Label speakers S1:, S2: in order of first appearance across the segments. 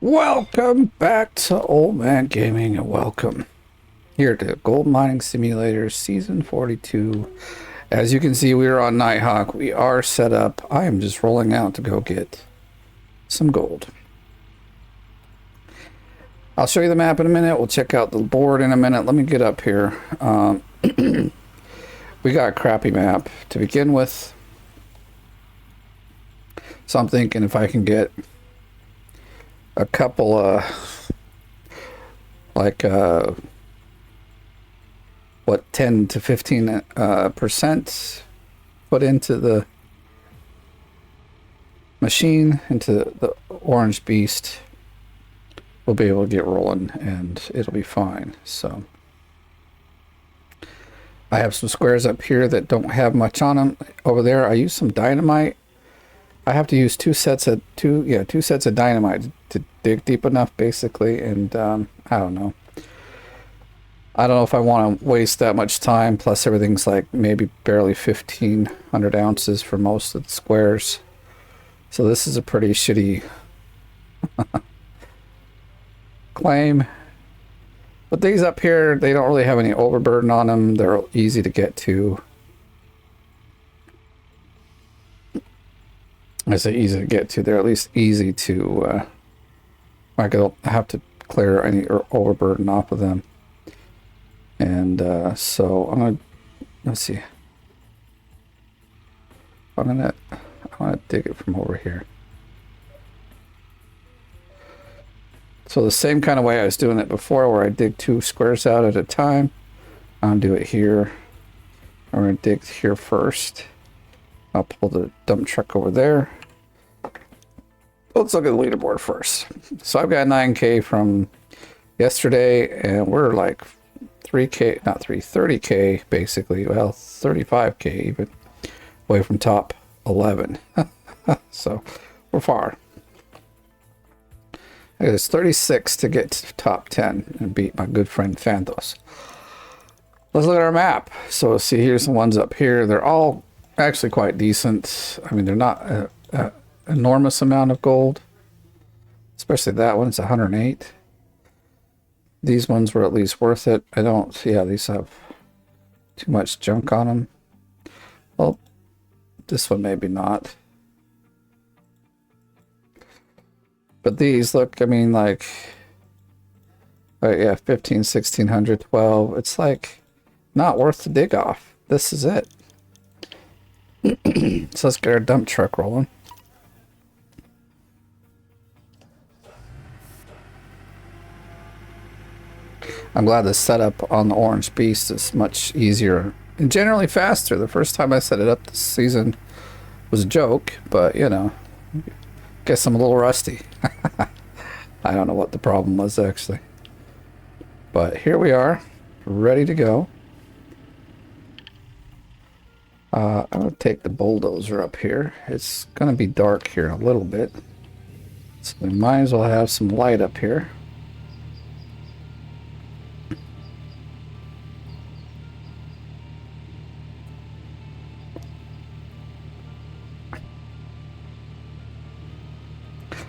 S1: Welcome back to Oldman Gaming and welcome here to Gold Mining Simulator Season 42. As you can see, we are on Nighthawk. We are set up. I am just rolling out to go get some gold. I'll show you the map in a minute. We'll check out the board in a minute. Let me get up here. We got a crappy map to begin with. So I'm thinking if I can get a couple what 10 to 15 percent put into the machine, into the orange beast, we'll be able to get rolling and it'll be fine. So I have some squares up here that don't have much on them. Over there I use some dynamite. I have to use two sets of dynamite to dig deep enough, basically, and I don't know. I don't know if I want to waste that much time, plus everything's like maybe barely 1,500 ounces for most of the squares. So this is a pretty shitty claim. But these up here, they don't really have any overburden on them. They're easy to get to. I say easy to get to. They're at least easy to, I don't have to clear any overburden off of them. And so I'm gonna, let's see. I'm gonna dig it from over here. So the same kind of way I was doing it before, where I dig two squares out at a time. I'm gonna do it here. I'm gonna dig here first. I'll pull the dump truck over there. Let's look at the leaderboard first. So I've got 9K from yesterday, and we're like 3K, not 30K basically. Well, 35K even away from top 11. So we're far. It's 36 to get to top 10 and beat my good friend Fanthos. Let's look at our map. So see, here's the ones up here. They're all actually quite decent. I mean, they're not an enormous amount of gold, especially that one. It's 108. These ones were at least worth it. These have too much junk on them. Well, this one maybe not. But these look, I mean, like, 15, 1600, 12. It's like not worth the dig off. This is it. So let's get our dump truck rolling. I'm glad the setup on the Orange Beast is much easier and generally faster. The first time I set it up this season was a joke, but you know, guess I'm a little rusty. I don't know what the problem was actually. But here we are, ready to go. I'm going to take the bulldozer up here. It's going to be dark here in a little bit, so we might as well have some light up here.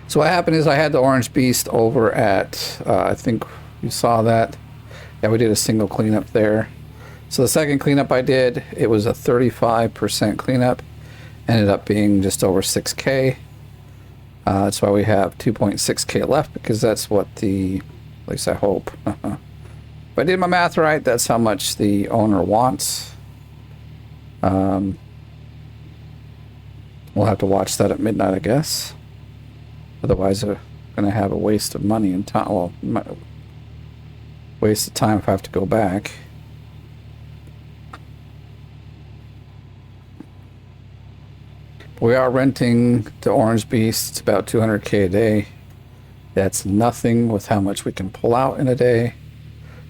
S1: So what happened is I had the Orange Beast over at, I think you saw that. Yeah, we did a single cleanup there. So the second cleanup I did, it was a 35% cleanup. Ended up being just over 6K. That's why we have 2.6K left, because that's what at least I hope. If I did my math right, that's how much the owner wants. We'll have to watch that at midnight, I guess. Otherwise, I'm going to have a waste of money and time. Well, waste of time if I have to go back. We are renting the Orange Beast. It's about 200K a day. That's nothing with how much we can pull out in a day.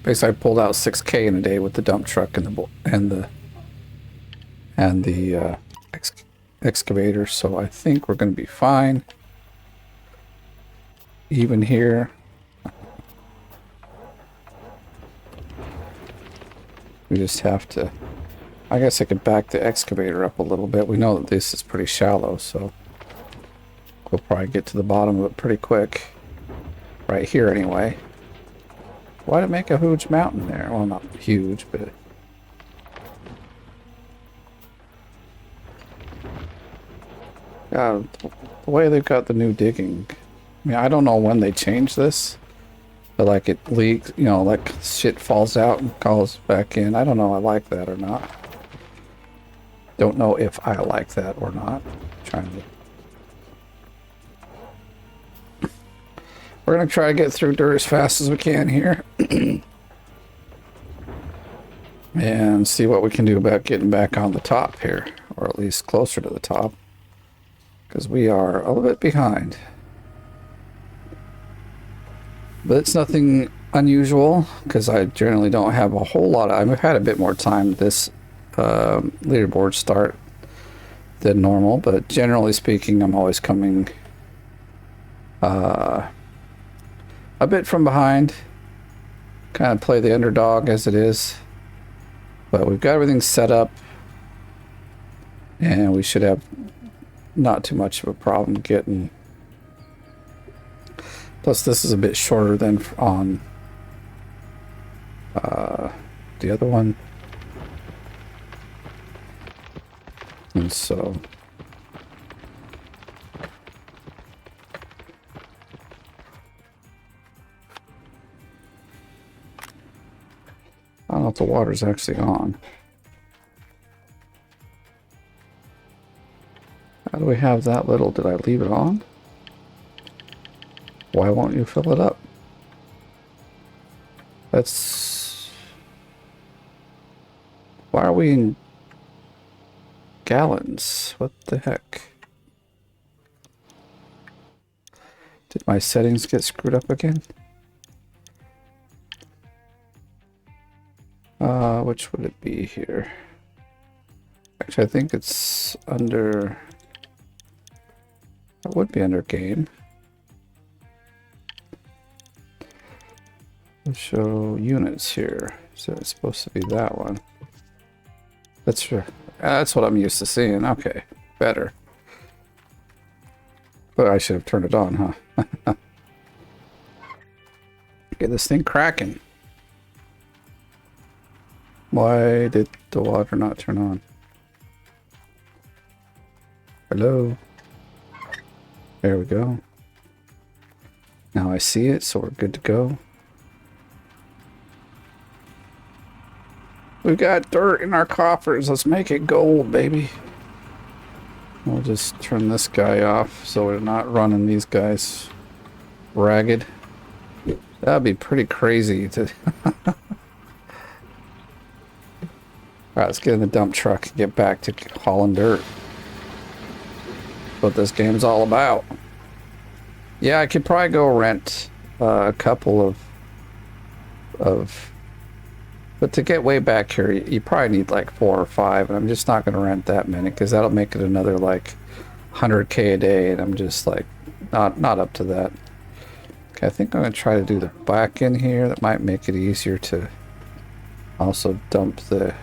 S1: Basically, I pulled out 6K in a day with the dump truck and the excavator. So I think we're going to be fine. Even here, we just have to, I guess I could back the excavator up a little bit. We know that this is pretty shallow, so we'll probably get to the bottom of it pretty quick. Right here anyway. Why did it make a huge mountain there? Well, not huge, but... God, the way they've got the new digging. I mean, I don't know when they changed this. But like it leaks, you know, like shit falls out and calls back in. I don't know if I like that or not. Don't know if I like that or not. Trying to... We're going to try to get through dirt as fast as we can here. And see what we can do about getting back on the top here. Or at least closer to the top. Because we are a little bit behind. But it's nothing unusual. Because I generally don't have a whole lot of... I've had a bit more time this leaderboard start than normal. But generally speaking, I'm always coming... a bit from behind. Kind of play the underdog as it is. But we've got everything set up. And we should have not too much of a problem getting... Plus this is a bit shorter than on the other one. And so... I don't know if the water's actually on. How do we have that little? Did I leave it on? Why won't you fill it up? That's... Why are we in gallons? What the heck? Did my settings get screwed up again? Which would it be here? Actually, I think it's under... It would be under game. We'll show units here. So it's supposed to be that one. That's what I'm used to seeing. Okay, better. But I should have turned it on, huh? Get this thing cracking. Why did the water not turn on? Hello? There we go. Now I see it, so we're good to go. We've got dirt in our coffers. Let's make it gold, baby. We'll just turn this guy off so we're not running these guys ragged. That'd be pretty crazy to... Alright, let's get in the dump truck and get back to hauling dirt. What this game's all about. Yeah, I could probably go rent a couple of... But to get way back here, you probably need like 4 or 5, and I'm just not going to rent that many, because that'll make it another like 100K a day, and I'm just like not up to that. Okay, I think I'm going to try to do the back in here. That might make it easier to also dump the...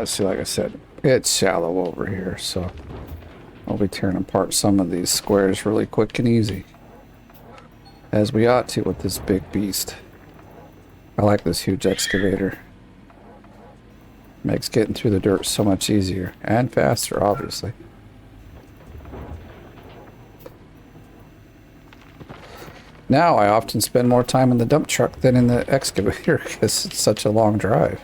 S1: See, like I said, it's shallow over here, so I'll be tearing apart some of these squares really quick and easy. As we ought to with this big beast. I like this huge excavator. Makes getting through the dirt so much easier. And faster, obviously. Now I often spend more time in the dump truck than in the excavator because it's such a long drive.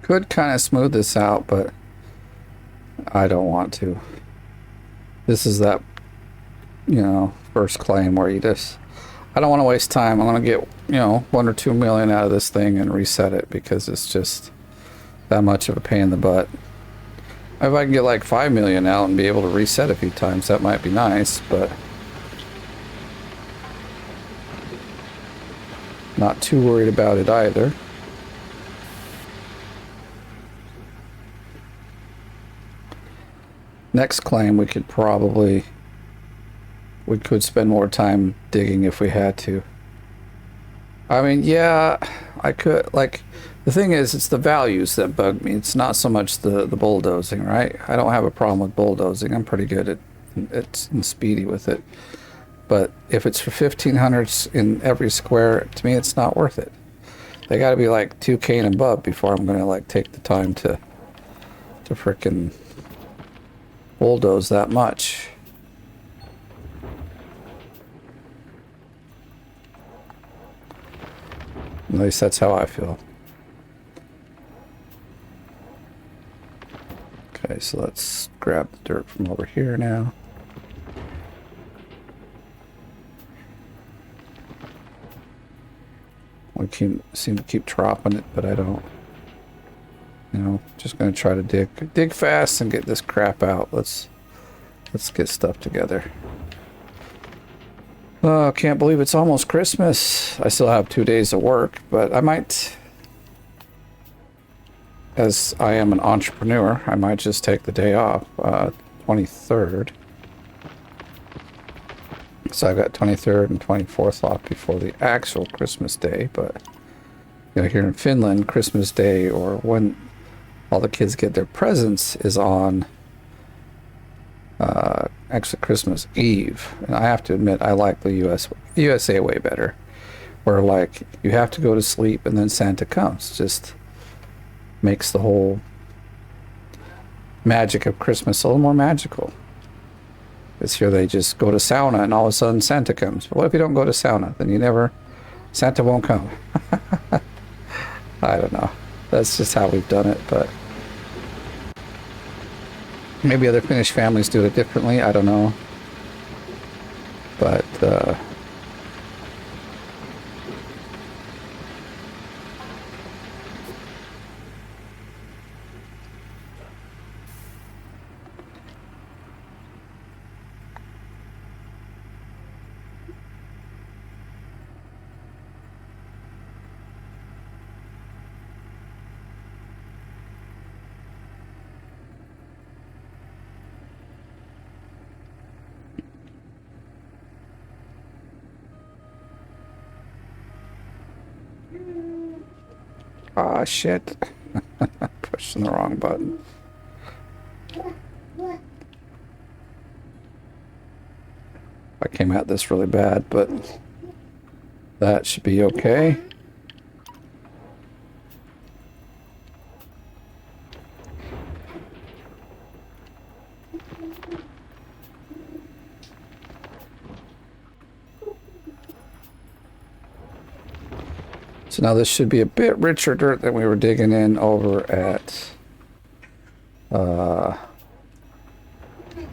S1: Could kind of smooth this out, but I don't want to. This is that, you know, first claim where you just... I don't want to waste time. I'm going to get, 1 or 2 million out of this thing and reset it because it's just that much of a pain in the butt. If I can get like 5 million out and be able to reset a few times, that might be nice, but not too worried about it either. Next claim, we could spend more time digging if we had to. I mean, yeah, I could, like, the thing is, it's the values that bug me. It's not so much the bulldozing, right? I don't have a problem with bulldozing. I'm pretty good at and speedy with it. But if it's for 1500s in every square, to me, it's not worth it. They got to be like 2K and above before I'm going to like take the time to frickin' bulldoze that much. At least that's how I feel. Okay, so let's grab the dirt from over here now. We seem to keep dropping it, but I don't. Just gonna try to dig fast and get this crap out. Let's get stuff together. Oh, can't believe it's almost Christmas. I still have 2 days of work, but I might, as I am an entrepreneur, I might just take the day off, 23rd. So I've got 23rd and 24th off before the actual Christmas day, but here in Finland, Christmas Day, or when all the kids get their presents, is on actually Christmas Eve. And I have to admit, I like the USA way better, where like you have to go to sleep and then Santa comes. Just makes the whole magic of Christmas a little more magical. It's here they just go to sauna and all of a sudden Santa comes. But what if you don't go to sauna? Then Santa won't come. I don't know. That's just how we've done it, but maybe other Finnish families do it differently. I don't know. But, ah, shit. Pushing the wrong button. I came at this really bad, but that should be okay. So now this should be a bit richer dirt than we were digging in over at,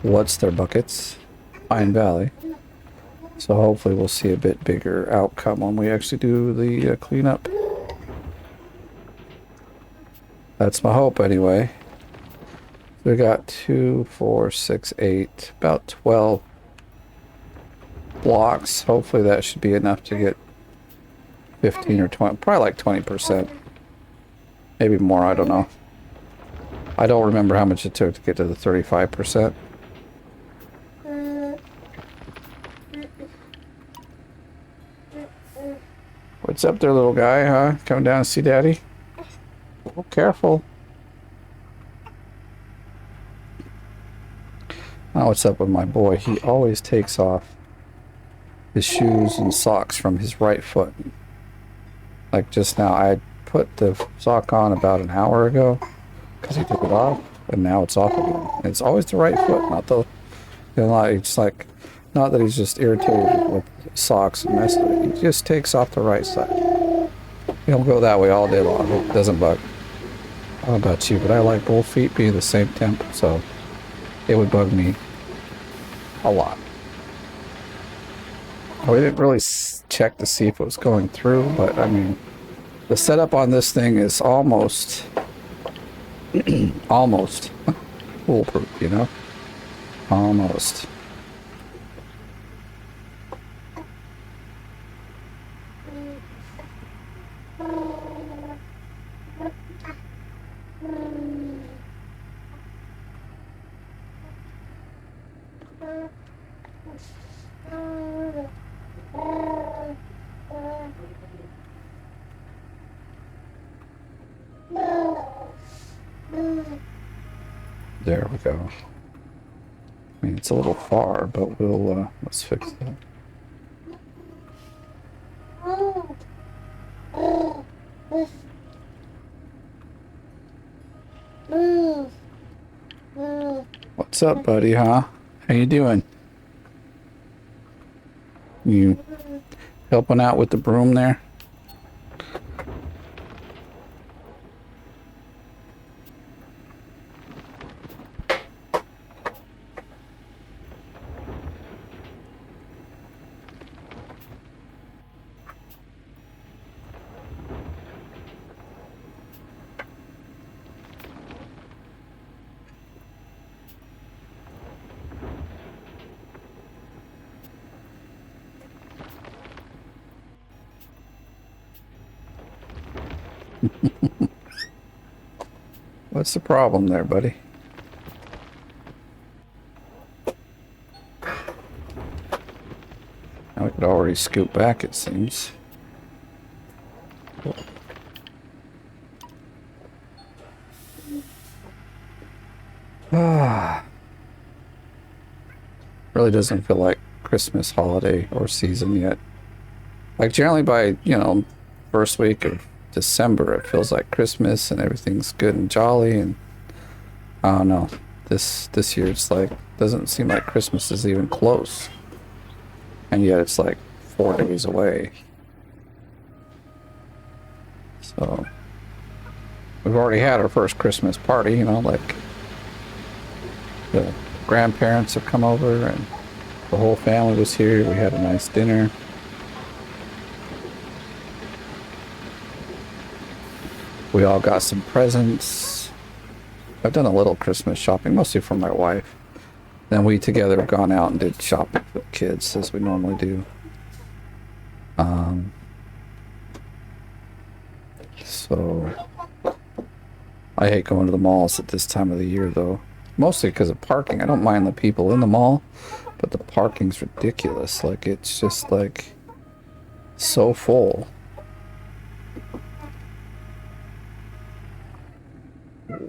S1: what's their buckets? Pine Valley. So hopefully we'll see a bit bigger outcome when we actually do the cleanup. That's my hope anyway. We got 2, 4, 6, 8, about 12 blocks. Hopefully that should be enough to get 15 or 20, probably like 20%. Maybe more, I don't know. I don't remember how much it took to get to the 35%. What's up there, little guy, huh? Coming down to see Daddy? Oh, careful. Now what's up with my boy? He always takes off his shoes and socks from his right foot. Like just now, I put the sock on about an hour ago because he took it off, and now it's off again. And it's always the right foot, not the, it's like, not that he's just irritated with socks and mess with it. He just takes off the right side. He'll go that way all day long. It doesn't bug. I don't know about you, but I like both feet being the same temp, so it would bug me a lot. Oh, we didn't really check to see if it was going through, but I mean, the setup on this thing is almost, almost foolproof, you know? Almost. There we go. I mean, it's a little far, but we'll, let's fix that. What's up, buddy, huh? How you doing? You helping out with the broom there? What's the problem there, buddy? Now we could already scoot back, it seems. Ah. Really doesn't feel like Christmas holiday or season yet. Like generally by, you know, first week of December, it feels like Christmas and everything's good and jolly, and I don't know. This year it's like doesn't seem like Christmas is even close, and yet it's like 4 days away. So we've already had our first Christmas party, you know, like the grandparents have come over and the whole family was here. We had a nice dinner. We all got some presents. I've done a little Christmas shopping, mostly for my wife. Then we together have gone out and did shopping for the kids, as we normally do. So I hate going to the malls at this time of the year, though. Mostly because of parking. I don't mind the people in the mall, but the parking's ridiculous. Like, it's just, like, so full.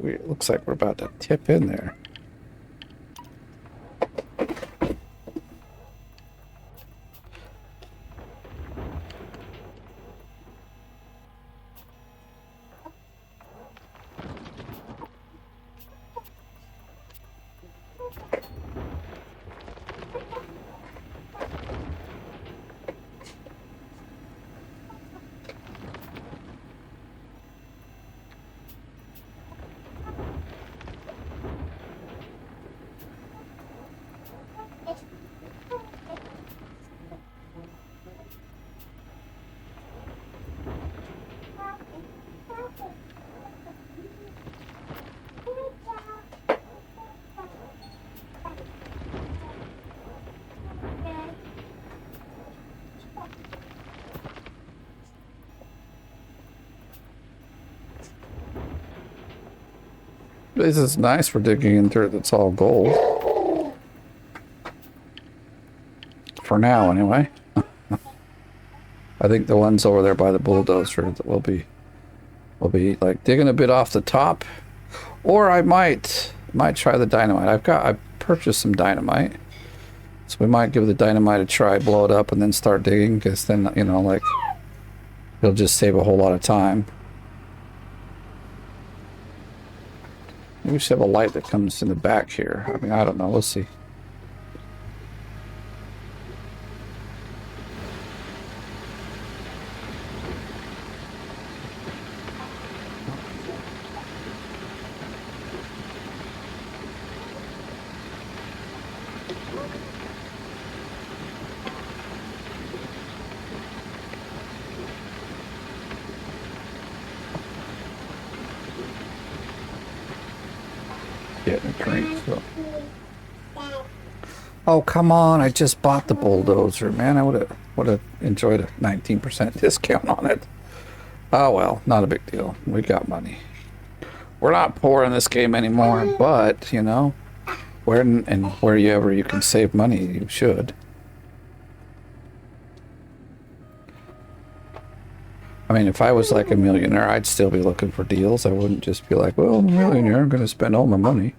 S1: It looks like we're about to tip in there. This is nice for digging in dirt that's all gold. For now, anyway. I think the ones over there by the bulldozer that will be like digging a bit off the top, or I might try the dynamite. I purchased some dynamite, so we might give the dynamite a try, blow it up, and then start digging. Because then, you know, like it'll just save a whole lot of time. Maybe we should have a light that comes in the back here. I mean, I don't know. We'll see. getting a drink, so. Oh, come on. I just bought the bulldozer, man. I would have enjoyed a 19% discount on it. Oh, well, not a big deal. We got money. We're not poor in this game anymore, but, you know, wherever you can save money, you should. I mean, if I was like a millionaire, I'd still be looking for deals. I wouldn't just be like, well, I'm a millionaire, I'm going to spend all my money.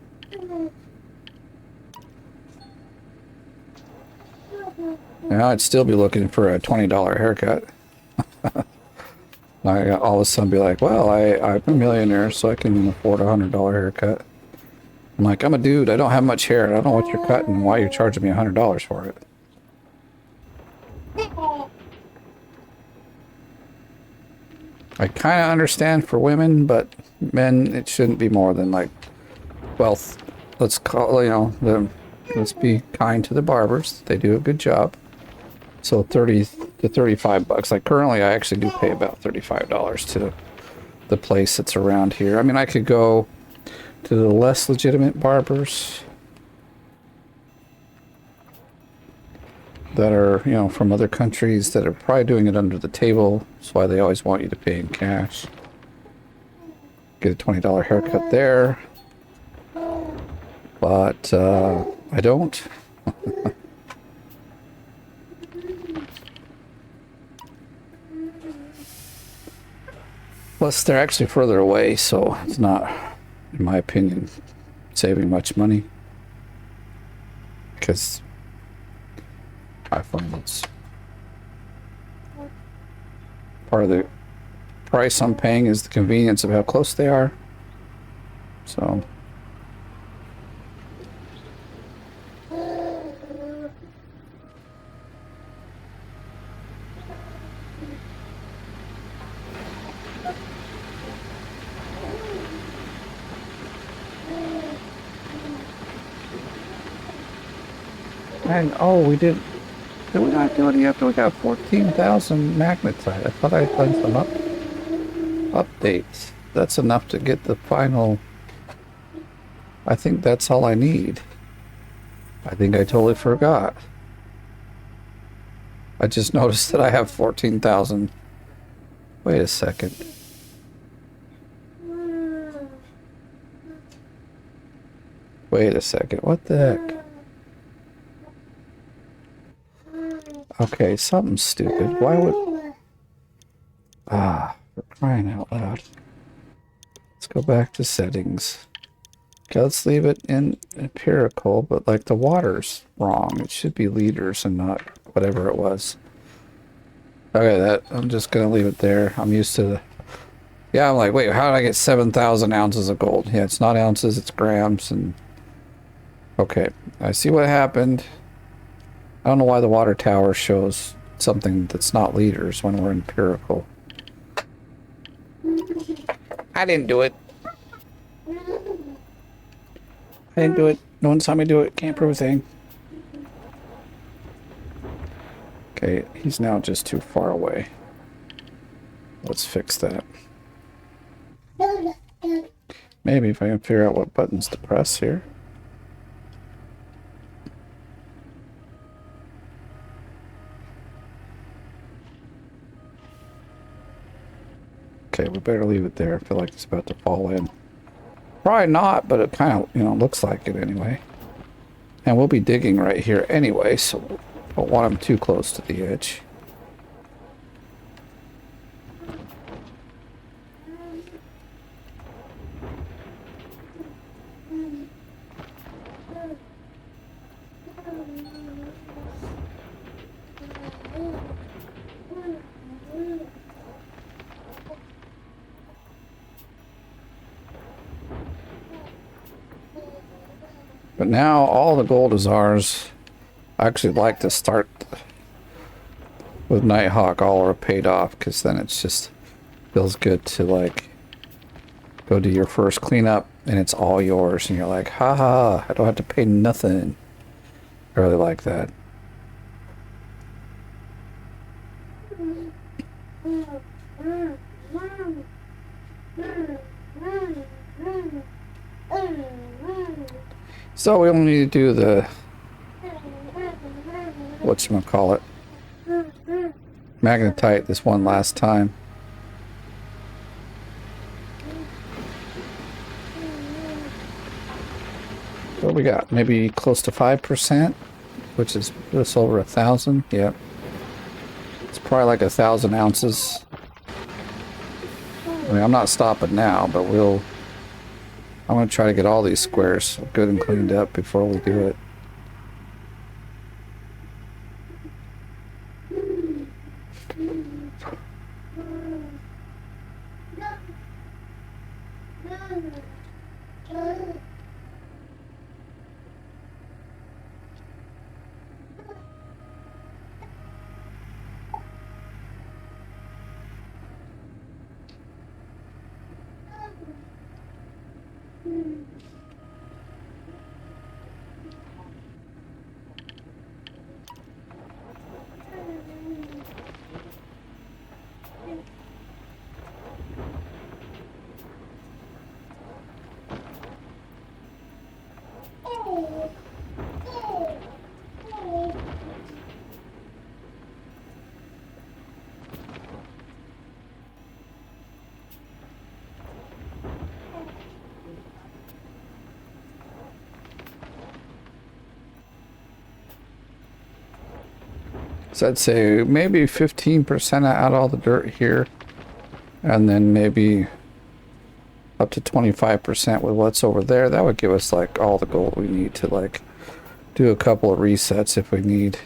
S1: Yeah, I'd still be looking for a $20 haircut. I all of a sudden be like, well, I'm a millionaire, so I can afford a $100 haircut. I'm like, I'm a dude, I don't have much hair. I don't know what you're cutting and why you're charging me $100 for it. I kind of understand for women, but men, it shouldn't be more than like, well, let's call, you know, let's be kind to the barbers. They do a good job. So 30 to 35 bucks. Like currently I actually do pay about $35 to the place that's around here. I mean, I could go to the less legitimate barbers that are, you know, from other countries that are probably doing it under the table. That's why they always want you to pay in cash. Get a $20 haircut there. But I don't. Plus, they're actually further away, so it's not, in my opinion, saving much money. Because I find it's part of the price I'm paying is the convenience of how close they are. So. And oh, did we not do it yet? We got 14,000 magnetite. I thought I'd done some updates. That's enough to get the final. I think that's all I need. I think I totally forgot. I just noticed that I have 14,000. Wait a second. Wait a second. What the heck? Okay, something stupid. Why would... Ah, for crying out loud. Let's go back to settings. Okay, let's leave it in empirical, but like the water's wrong. It should be liters and not whatever it was. Okay, I'm just gonna leave it there. I'm used to the... Yeah, I'm like, wait, how did I get 7,000 ounces of gold? Yeah, it's not ounces, it's grams, and... Okay, I see what happened. I don't know why the water tower shows something that's not liters when we're empirical. I didn't do it. I didn't do it. No one saw me do it. Can't prove a thing. Okay, he's now just too far away. Let's fix that. Maybe if I can figure out what buttons to press here. Okay, we better leave it there. I feel like it's about to fall in. Probably not, but it kind of, you know, looks like it anyway. And we'll be digging right here anyway, so don't want them too close to the edge. But now all the gold is ours. I actually like to start with Nighthawk all are paid off, because then it's just feels good to like go do your first cleanup and it's all yours and you're like, haha, I don't have to pay nothing. I really like that. So we only need to do the, whatchamacallit, magnetite this one last time. What we got? Maybe close to 5%, which is just over 1,000. Yep. It's probably like 1,000 ounces. I mean, I'm not stopping now, but I'm going to try to get all these squares good and cleaned up before we do it. So I'd say maybe 15% out all the dirt here, and then maybe up to 25% with what's over there. That would give us like all the gold we need to like do a couple of resets if we need.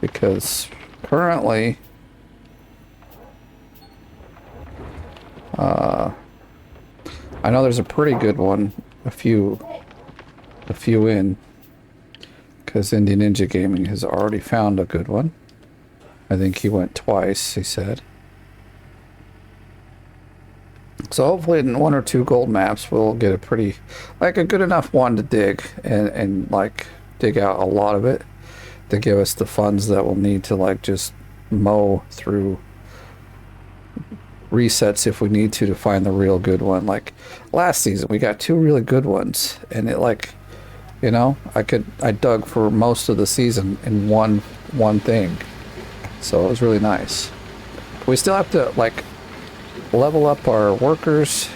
S1: Because currently, I know there's a pretty good one, a few in. Because Indian Ninja Gaming has already found a good one. I think he went twice, he said. So hopefully in 1 or 2 gold maps we'll get a pretty, like a good enough one to dig and like dig out a lot of it to give us the funds that we'll need to like just mow through resets if we need to find the real good one. Like last season we got 2 really good ones, and it like, you know, I dug for most of the season in one thing. So it was really nice. We still have to like level up our workers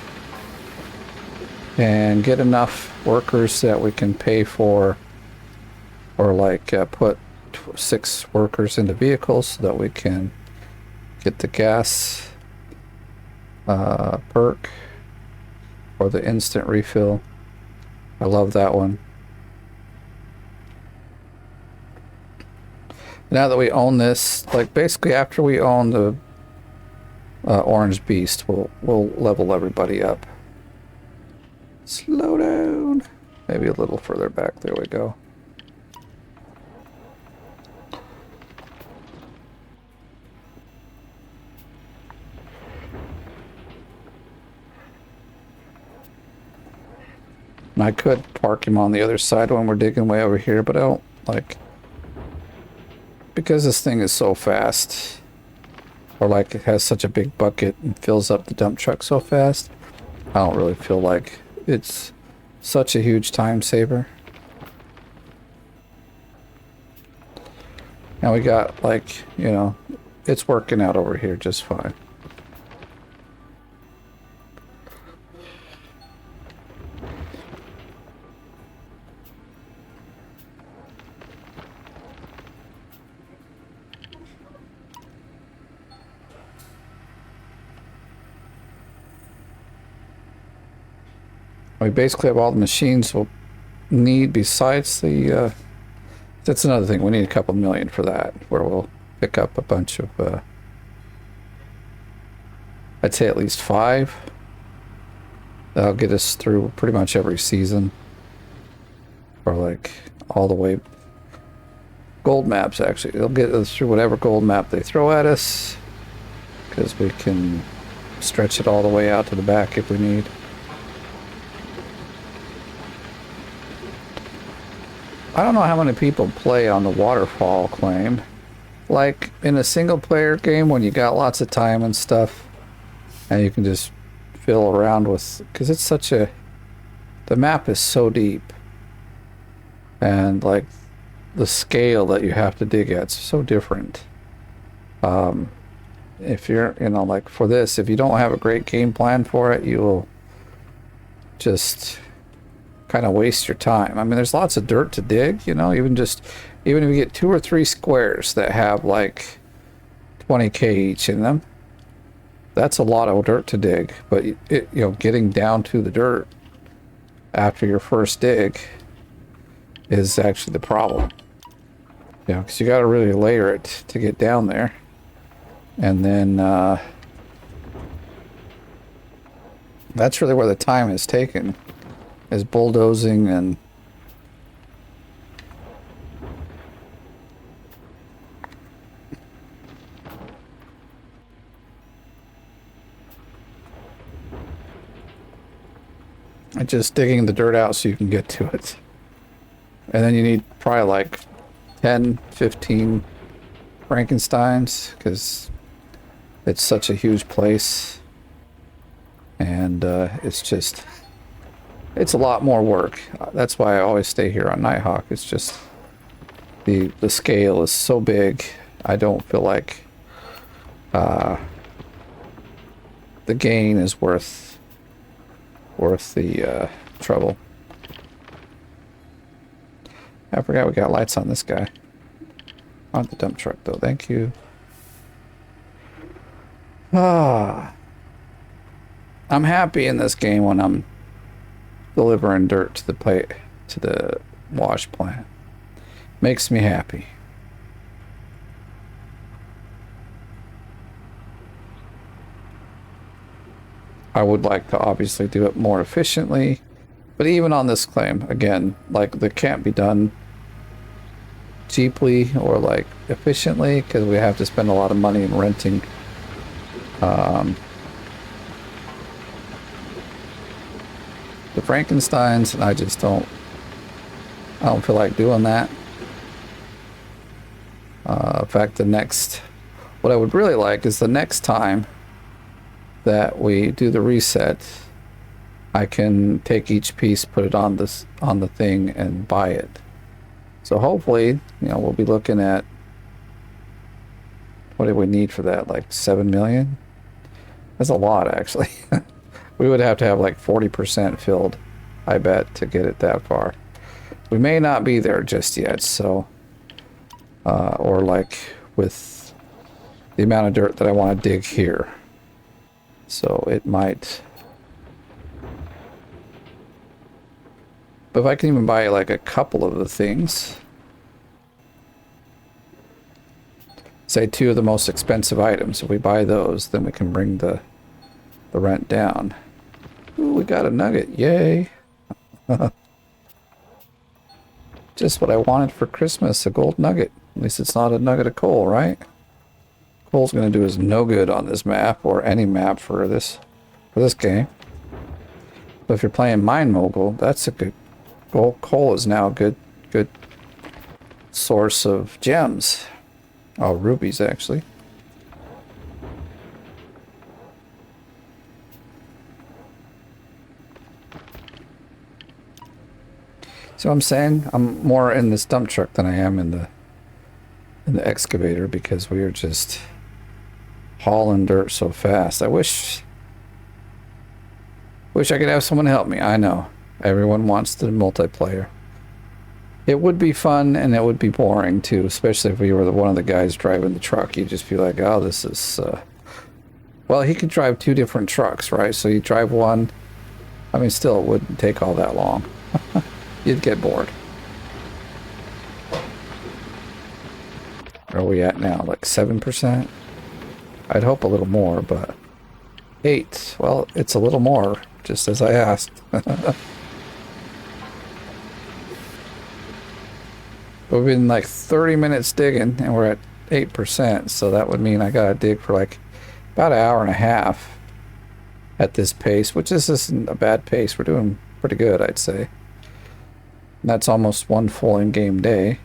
S1: and get enough workers that we can pay for, or like put 6 workers into vehicles so that we can get the gas perk or the instant refill. I love that one. Now that we own this, like basically after we own the Orange Beast, we'll level everybody up. Slow down. Maybe a little further back. There we go. And I could park him on the other side when we're digging way over here, but I don't like, because this thing is so fast, or like it has such a big bucket and fills up the dump truck so fast, I don't really feel like it's such a huge time saver. Now we got like, you know, it's working out over here just fine. We basically have all the machines we'll need besides the, that's another thing, we need a couple million for that, where we'll pick up a bunch of, I'd say at least 5. That'll get us through pretty much every season. Or like all the way, gold maps actually, it'll get us through whatever gold map they throw at us, because we can stretch it all the way out to the back if we need. I don't know how many people play on the waterfall claim. Like in a single player game when you got lots of time and stuff and you can just fill around with, because it's such a the map is so deep, and like the scale that you have to dig at is so different. If you're, you know, like for this, if you don't have a great game plan for it, you will just kind of waste your time. I mean, there's lots of dirt to dig, you know, even if you get 2 or 3 squares that have like 20k each in them, that's a lot of dirt to dig. But you know, getting down to the dirt after your first dig is actually the problem. You know, because you got to really layer it to get down there. And then that's really where the time is taken, is bulldozing and just digging the dirt out so you can get to it. And then you need probably like 10, 15 Frankensteins, because it's such a huge place. And it's a lot more work. That's why I always stay here on Nighthawk. It's just the scale is so big. I don't feel like the gain is worth the trouble. I forgot we got lights on this guy. On the dump truck though, thank you. I'm happy in this game when I'm delivering dirt to the wash plant. Makes me happy. I would like to obviously do it more efficiently, but even on this claim, again, like, that can't be done cheaply or like efficiently, because we have to spend a lot of money in renting the Frankensteins, and I don't feel like doing that. In fact, what I would really like is the next time that we do the reset, I can take each piece, put it on the thing, and buy it. So hopefully, you know, we'll be looking at, what do we need for that? Like 7 million? That's a lot, actually. We would have to have like 40% filled, I bet, to get it that far. We may not be there just yet, so or like with the amount of dirt that I want to dig here. So it might. But if I can even buy like a couple of the things, say 2 of the most expensive items, if we buy those, then we can bring the rent down. Ooh, we got a nugget, yay. Just what I wanted for Christmas, a gold nugget. At least it's not a nugget of coal, right? Coal's gonna do us no good on this map, or any map for this game. But if you're playing Mine Mogul, that's a good coal is now a good source of gems. Oh, rubies, actually. So I'm saying I'm more in this dump truck than I am in the excavator, because we are just hauling dirt so fast. I wish I could have someone help me. I know everyone wants the multiplayer. It would be fun, and it would be boring too, especially if we were one of the guys driving the truck. You'd just be like, oh, this is well, he could drive 2 different trucks, right? So you drive one. I mean, still, it wouldn't take all that long. You'd get bored. Where are we at now? Like 7%? I'd hope a little more, but 8. Well, it's a little more, just as I asked. We've been like 30 minutes digging, and we're at 8%, so that would mean I gotta dig for like about an hour and a half at this pace, which isn't a bad pace. We're doing pretty good, I'd say. And that's almost one full in-game day.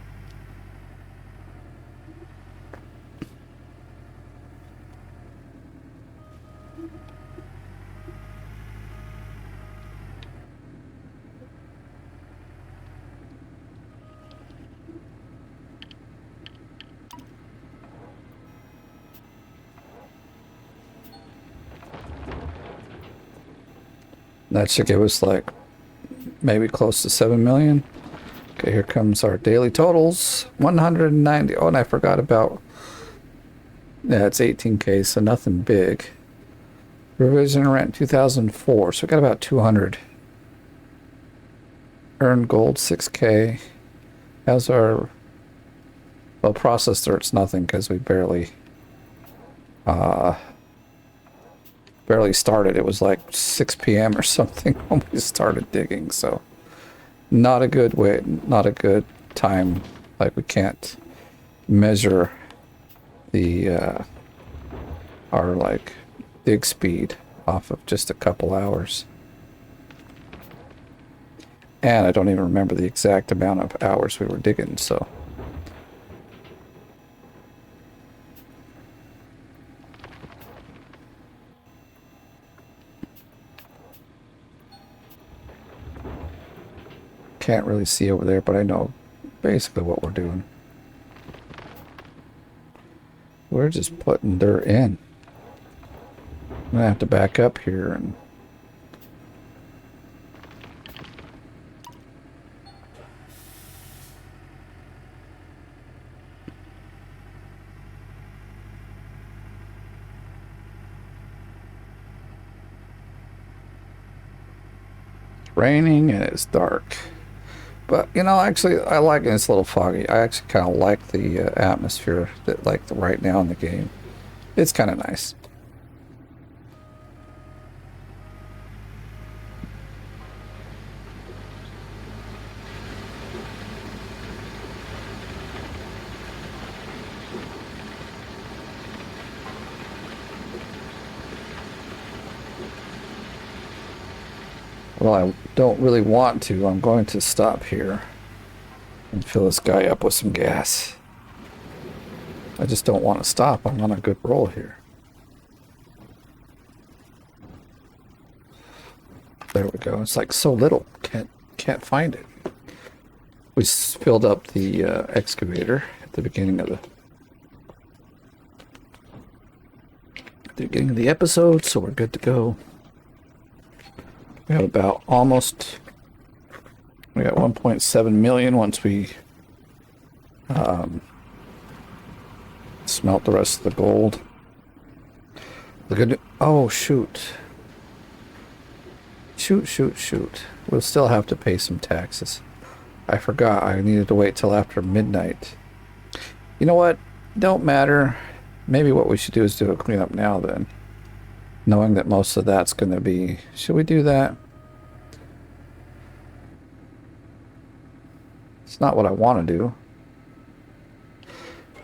S1: That should give us like maybe close to 7 million. Okay, here comes our daily totals. 190. Oh, and I forgot about... Yeah, it's 18K, so nothing big. Revision rent 2004, so we got about 200. Earned gold 6K. How's our... Well, processor, it's nothing because we barely started. It was like 6 p.m. or something when we started digging, so not a good way, not a good time. Like, we can't measure the our like dig speed off of just a couple hours. And I don't even remember the exact amount of hours we were digging, so can't really see over there, but I know basically what we're doing. We're just putting dirt in. I'm gonna have to back up here and it's raining and it's dark. But, you know, actually, I like it. It's a little foggy. I actually kind of like the atmosphere that, like, right now in the game. It's kind of nice. Well, I don't really want to. I'm going to stop here and fill this guy up with some gas. I just don't want to stop. I'm on a good roll here. There we go. It's like so little. Can't find it. We filled up the excavator at the beginning of the episode, so we're good to go. We have about almost... We got 1.7 million once we smelt the rest of the gold. The good... Oh, shoot. Shoot. We'll still have to pay some taxes. I forgot. I needed to wait till after midnight. You know what? Don't matter. Maybe what we should do is do a cleanup now then. Knowing that most of that's going to be... Should we do that? It's not what I want to do.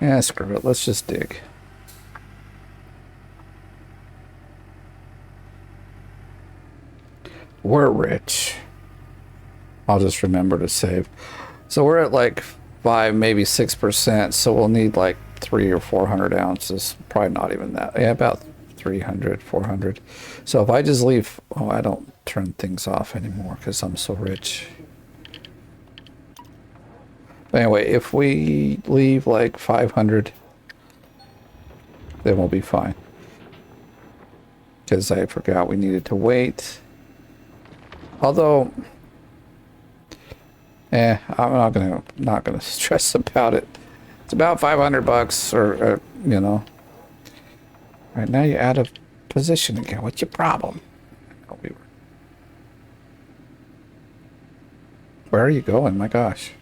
S1: Yeah, screw it. Let's just dig. We're rich. I'll just remember to save. So we're at like 5, maybe 6%. So we'll need like 300 or 400 ounces. Probably not even that. Yeah, about 300, 400. So if I just leave... Oh, I don't turn things off anymore because I'm so rich. But anyway, if we leave like 500, then we'll be fine. Because I forgot we needed to wait. Although, I'm not gonna stress about it. It's about $500, or you know. Right now you're out of position again. What's your problem? Oh, where are you going? My gosh.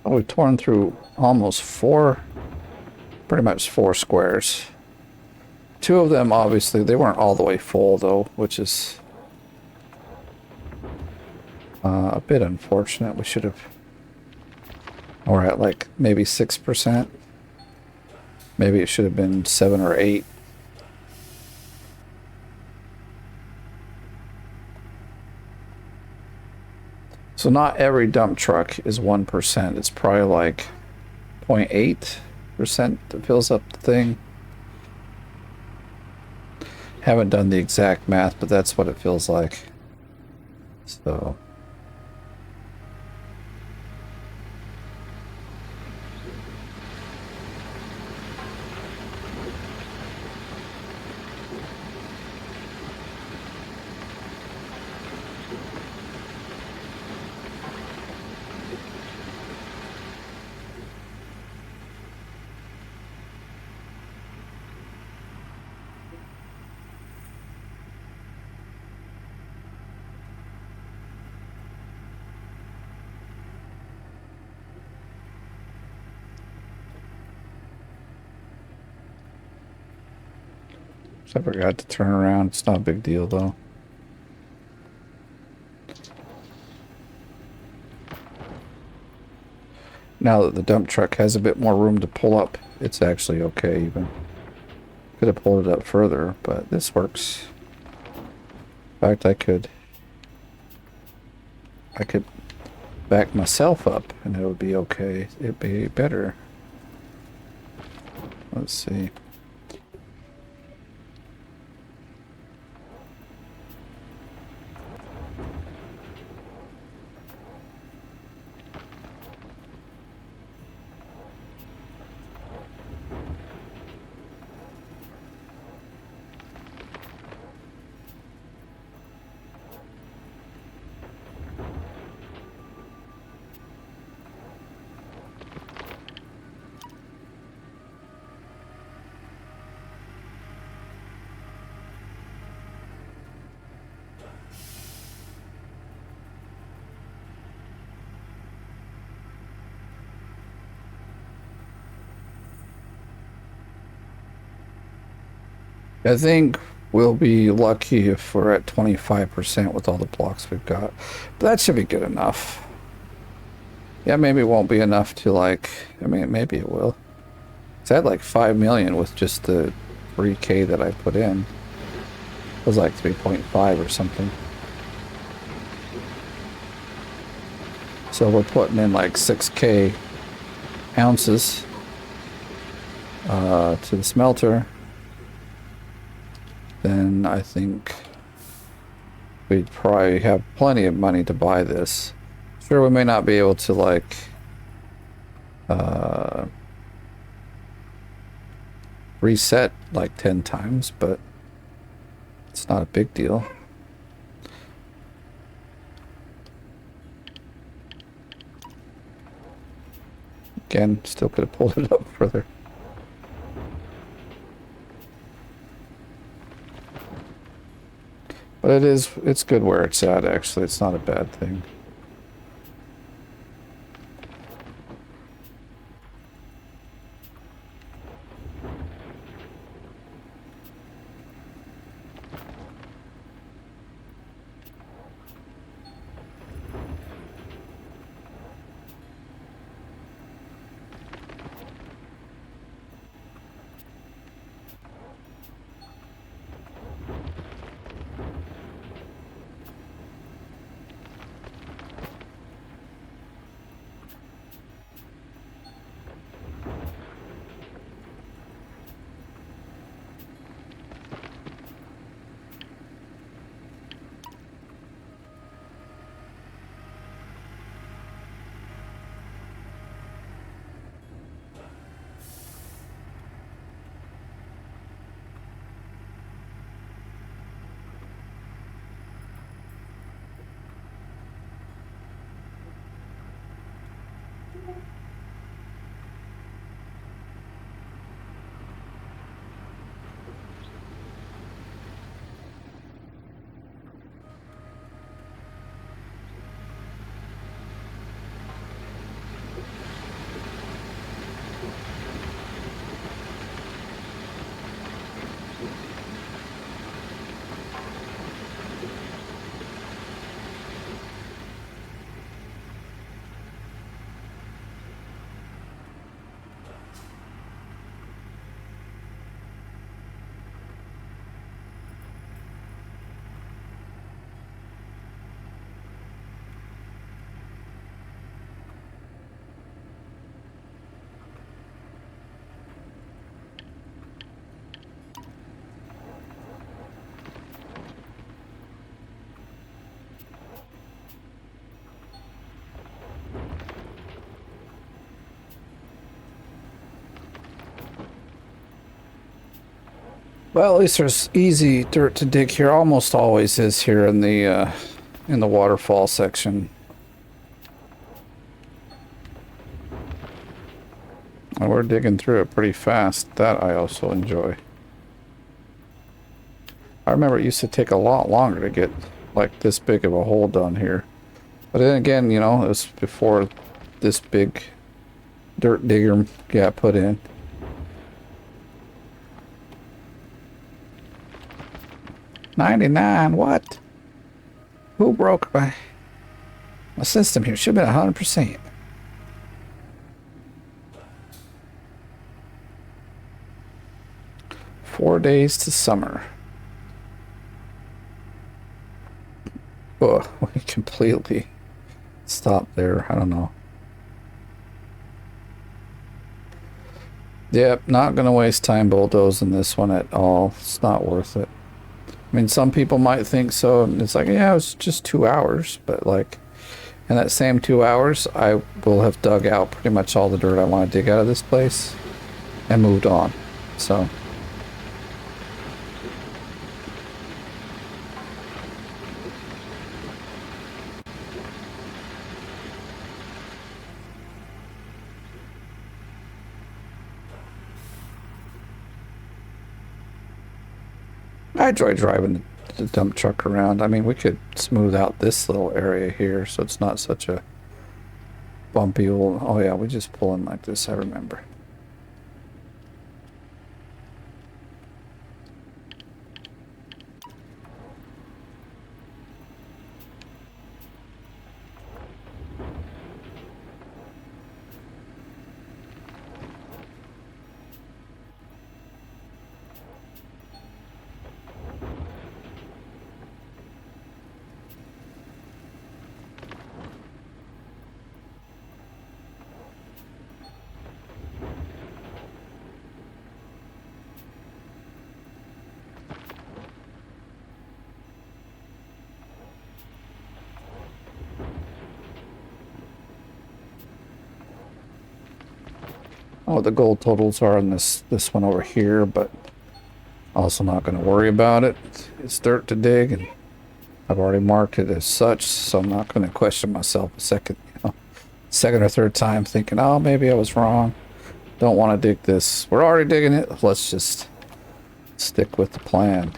S1: Oh, we've torn through almost pretty much 4 squares. 2 of them, obviously, they weren't all the way full, though, which is a bit unfortunate. We should have... We're at, like, maybe 6%. Maybe it should have been 7 or 8. So not every dump truck is 1%. It's probably like 0.8% that fills up the thing. Haven't done the exact math, but that's what it feels like. So I forgot to turn around. It's not a big deal though. Now that the dump truck has a bit more room to pull up, it's actually okay even. Could have pulled it up further, but this works. In fact, I could back myself up and it would be okay. It'd be better. Let's see. I think we'll be lucky if we're at 25% with all the blocks we've got. But that should be good enough. Yeah, maybe it won't be enough to like, I mean, maybe it will. It's at like 5 million with just the 3K that I put in. It was like 3.5 or something. So we're putting in like 6K ounces to the smelter. Then I think we'd probably have plenty of money to buy this. Sure, we may not be able to like reset like 10 times, but it's not a big deal. Again, still could have pulled it up further. But it's good where it's at, actually. It's not a bad thing. Well, at least there's easy dirt to dig here. Almost always is here in the waterfall section. And we're digging through it pretty fast. That I also enjoy. I remember it used to take a lot longer to get like this big of a hole done here. But then again, you know, it was before this big dirt digger got put in. $99, what? Who broke my system here? Should have been 100%. Four days to summer. Oh, we completely stopped there. I don't know. Yep, not gonna waste time bulldozing this one at all. It's not worth it. I mean, some people might think so, and it's like, yeah, it was just 2 hours, but like, in that same 2 hours, I will have dug out pretty much all the dirt I want to dig out of this place and moved on. So. I enjoy driving the dump truck around. I mean, we could smooth out this little area here so it's not such a bumpy old... Oh yeah, we just pull in like this, I remember. Oh, the gold totals are on this one over here, but also not going to worry about it. It's dirt to dig, and I've already marked it as such, so I'm not going to question myself a second, second or third time thinking, oh, maybe I was wrong. Don't want to dig this. We're already digging it. Let's just stick with the plan.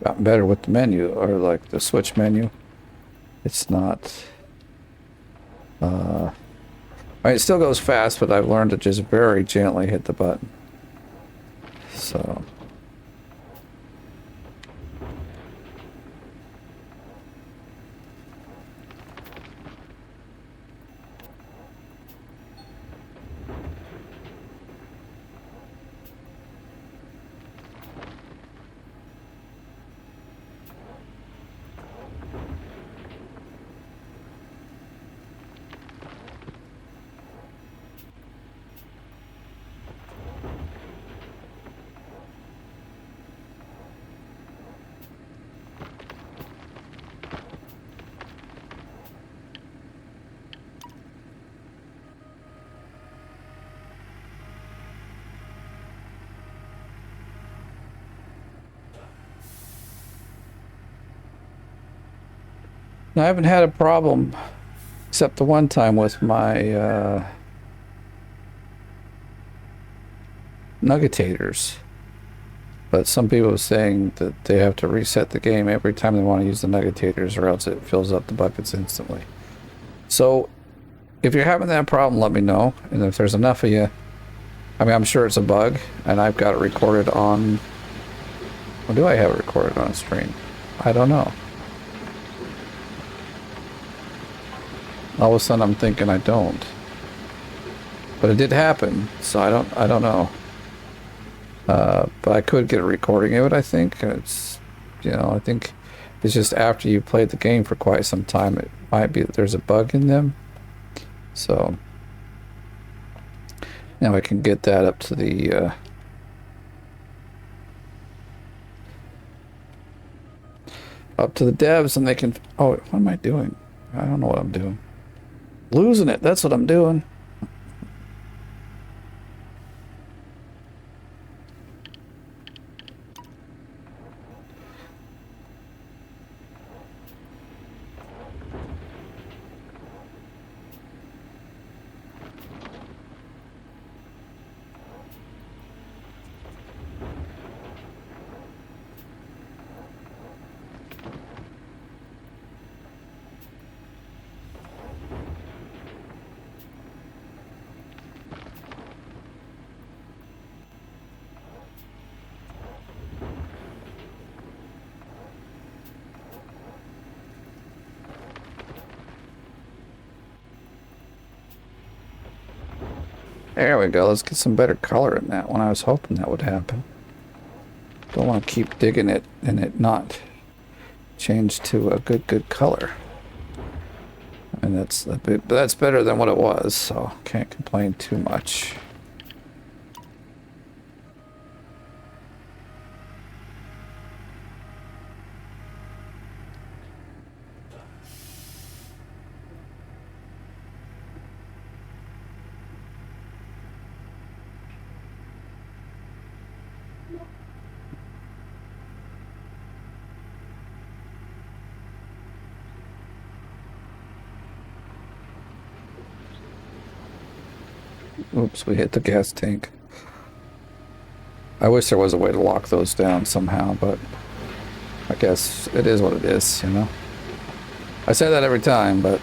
S1: Gotten better with the menu, or like the switch menu. It's not... I mean, it still goes fast, but I've learned to just very gently hit the button. So... I haven't had a problem except the one time with my nuggetators. But some people are saying that they have to reset the game every time they want to use the nuggetators, or else it fills up the buckets instantly. So if you're having that problem, let me know. And if there's enough of you, I mean, I'm sure it's a bug, and I've got it recorded on... Or do I have it recorded on a screen? I don't know. All of a sudden I'm thinking I don't. But it did happen, so I don't know. But I could get a recording of it, I think. It's, you know, I think it's just after you played the game for quite some time, it might be that there's a bug in them. So now I can get that up to the devs, and they can... Oh, what am I doing? I don't know what I'm doing. Losing it, that's what I'm doing. There we go. Let's get some better color in that one. I was hoping that would happen. Don't want to keep digging it and it not change to a good color. And that's a bit, but that's better than what it was, so can't complain too much. Oops, we hit the gas tank. I wish there was a way to lock those down somehow, but I guess it is what it is, you know? I say that every time, but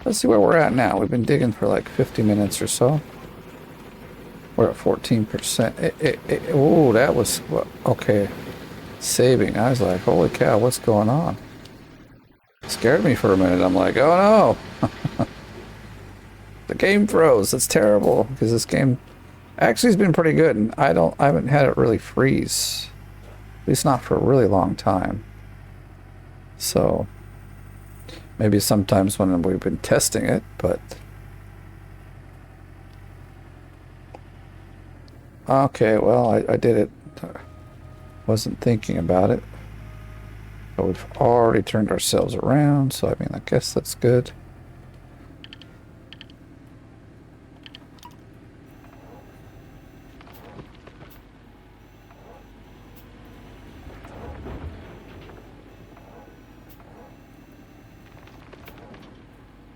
S1: let's see where we're at now. We've been digging for like 50 minutes or so. We're at 14%. Oh, that was... Okay. Saving. I was like, holy cow, what's going on? Scared me for a minute. I'm like, oh no! The game froze. That's terrible, because this game actually has been pretty good, and I haven't had it really freeze. At least not for a really long time. So maybe sometimes when we've been testing it, but okay, well, I did it. Wasn't thinking about it. But we've already turned ourselves around, so I mean, I guess that's good.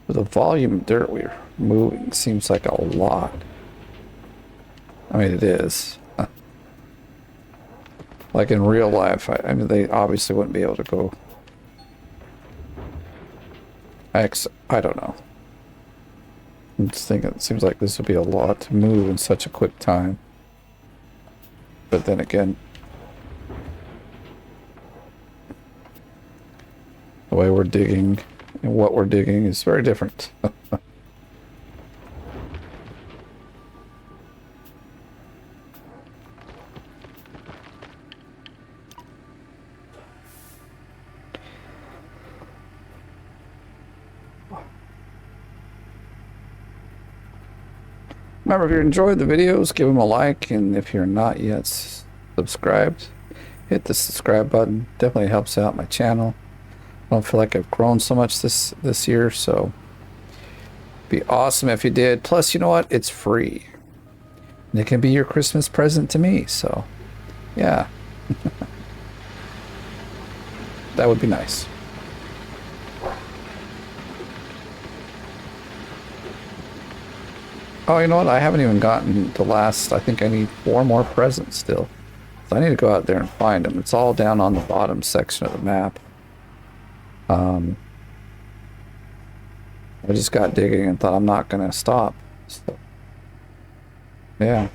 S1: The volume of dirt we're moving seems like a lot. I mean, it is. Like in real life, I mean, they obviously wouldn't be able to go... I don't know. I'm just thinking, it seems like this would be a lot to move in such a quick time. But then again, the way we're digging and what we're digging is very different. Remember, if you enjoyed the videos, give them a like, and if you're not yet subscribed, hit the subscribe button. Definitely helps out my channel. I don't feel like I've grown so much this year, so it'd be awesome if you did. Plus, you know what? It's free. And it can be your Christmas present to me, so yeah. That would be nice. Oh, you know what? I haven't even gotten the last. I think I need 4 more presents still. So I need to go out there and find them. It's all down on the bottom section of the map. I just got digging and thought I'm not going to stop. So, yeah.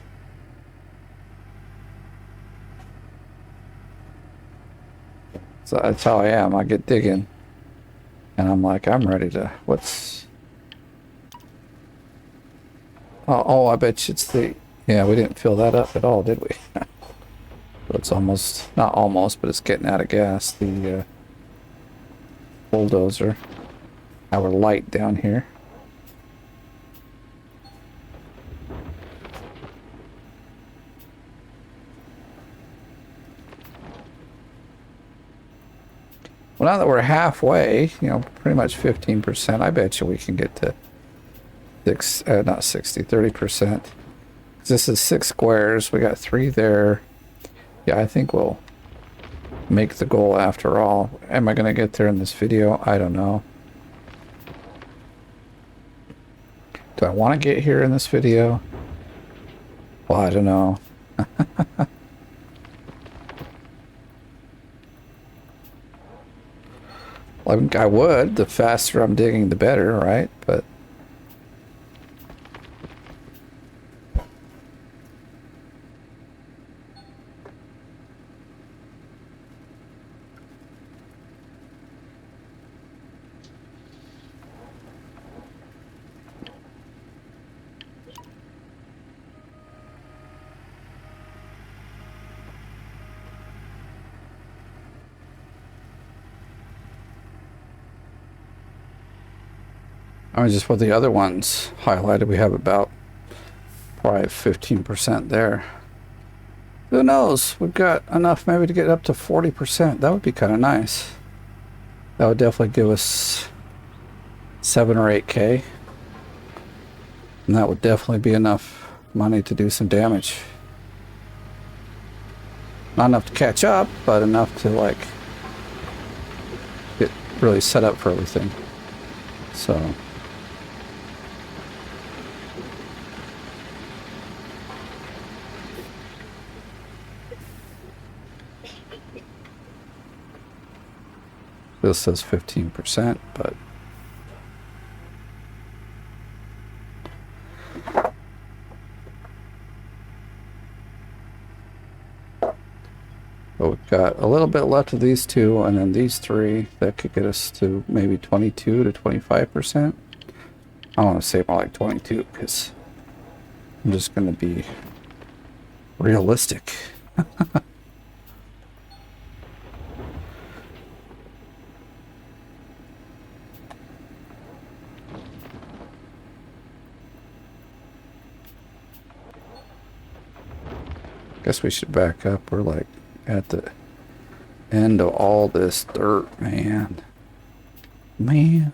S1: So that's how I am. I get digging. And I'm like, I'm ready to... What's... Oh, I bet you it's the... Yeah, we didn't fill that up at all, did we? It's almost... Not almost, but it's getting out of gas. The bulldozer. Our light down here. Well, now that we're halfway, you know, pretty much 15%, I bet you we can get to not 60, 30%. This is 6 squares. We got 3 there. Yeah, I think we'll make the goal after all. Am I going to get there in this video? I don't know. Do I want to get here in this video? Well, I don't know. Well, I think I would. The faster I'm digging, the better, right? But I mean, just what the other ones highlighted, we have about probably 15% there. Who knows? We've got enough maybe to get up to 40%. That would be kind of nice. That would definitely give us 7 or 8K. And that would definitely be enough money to do some damage. Not enough to catch up, but enough to like get really set up for everything. So this says 15%, but we've got a little bit left of these 2, and then these 3 that could get us to maybe 22 to 25%. I want to say more like 22 because I'm just going to be realistic. Guess we should back up. We're like at the end of all this dirt, man. Man.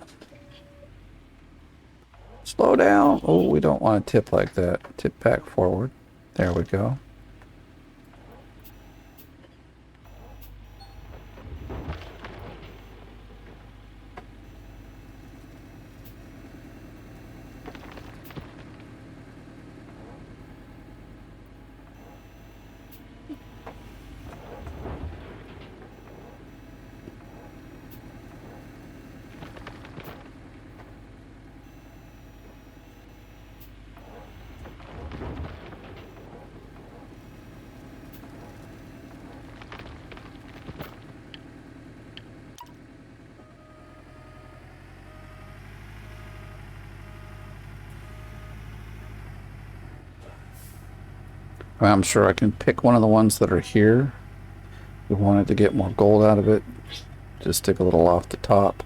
S1: Slow down. Oh, we don't want to tip like that. Tip back forward. There we go. I'm sure I can pick one of the ones that are here. We wanted to get more gold out of it. Just take a little off the top.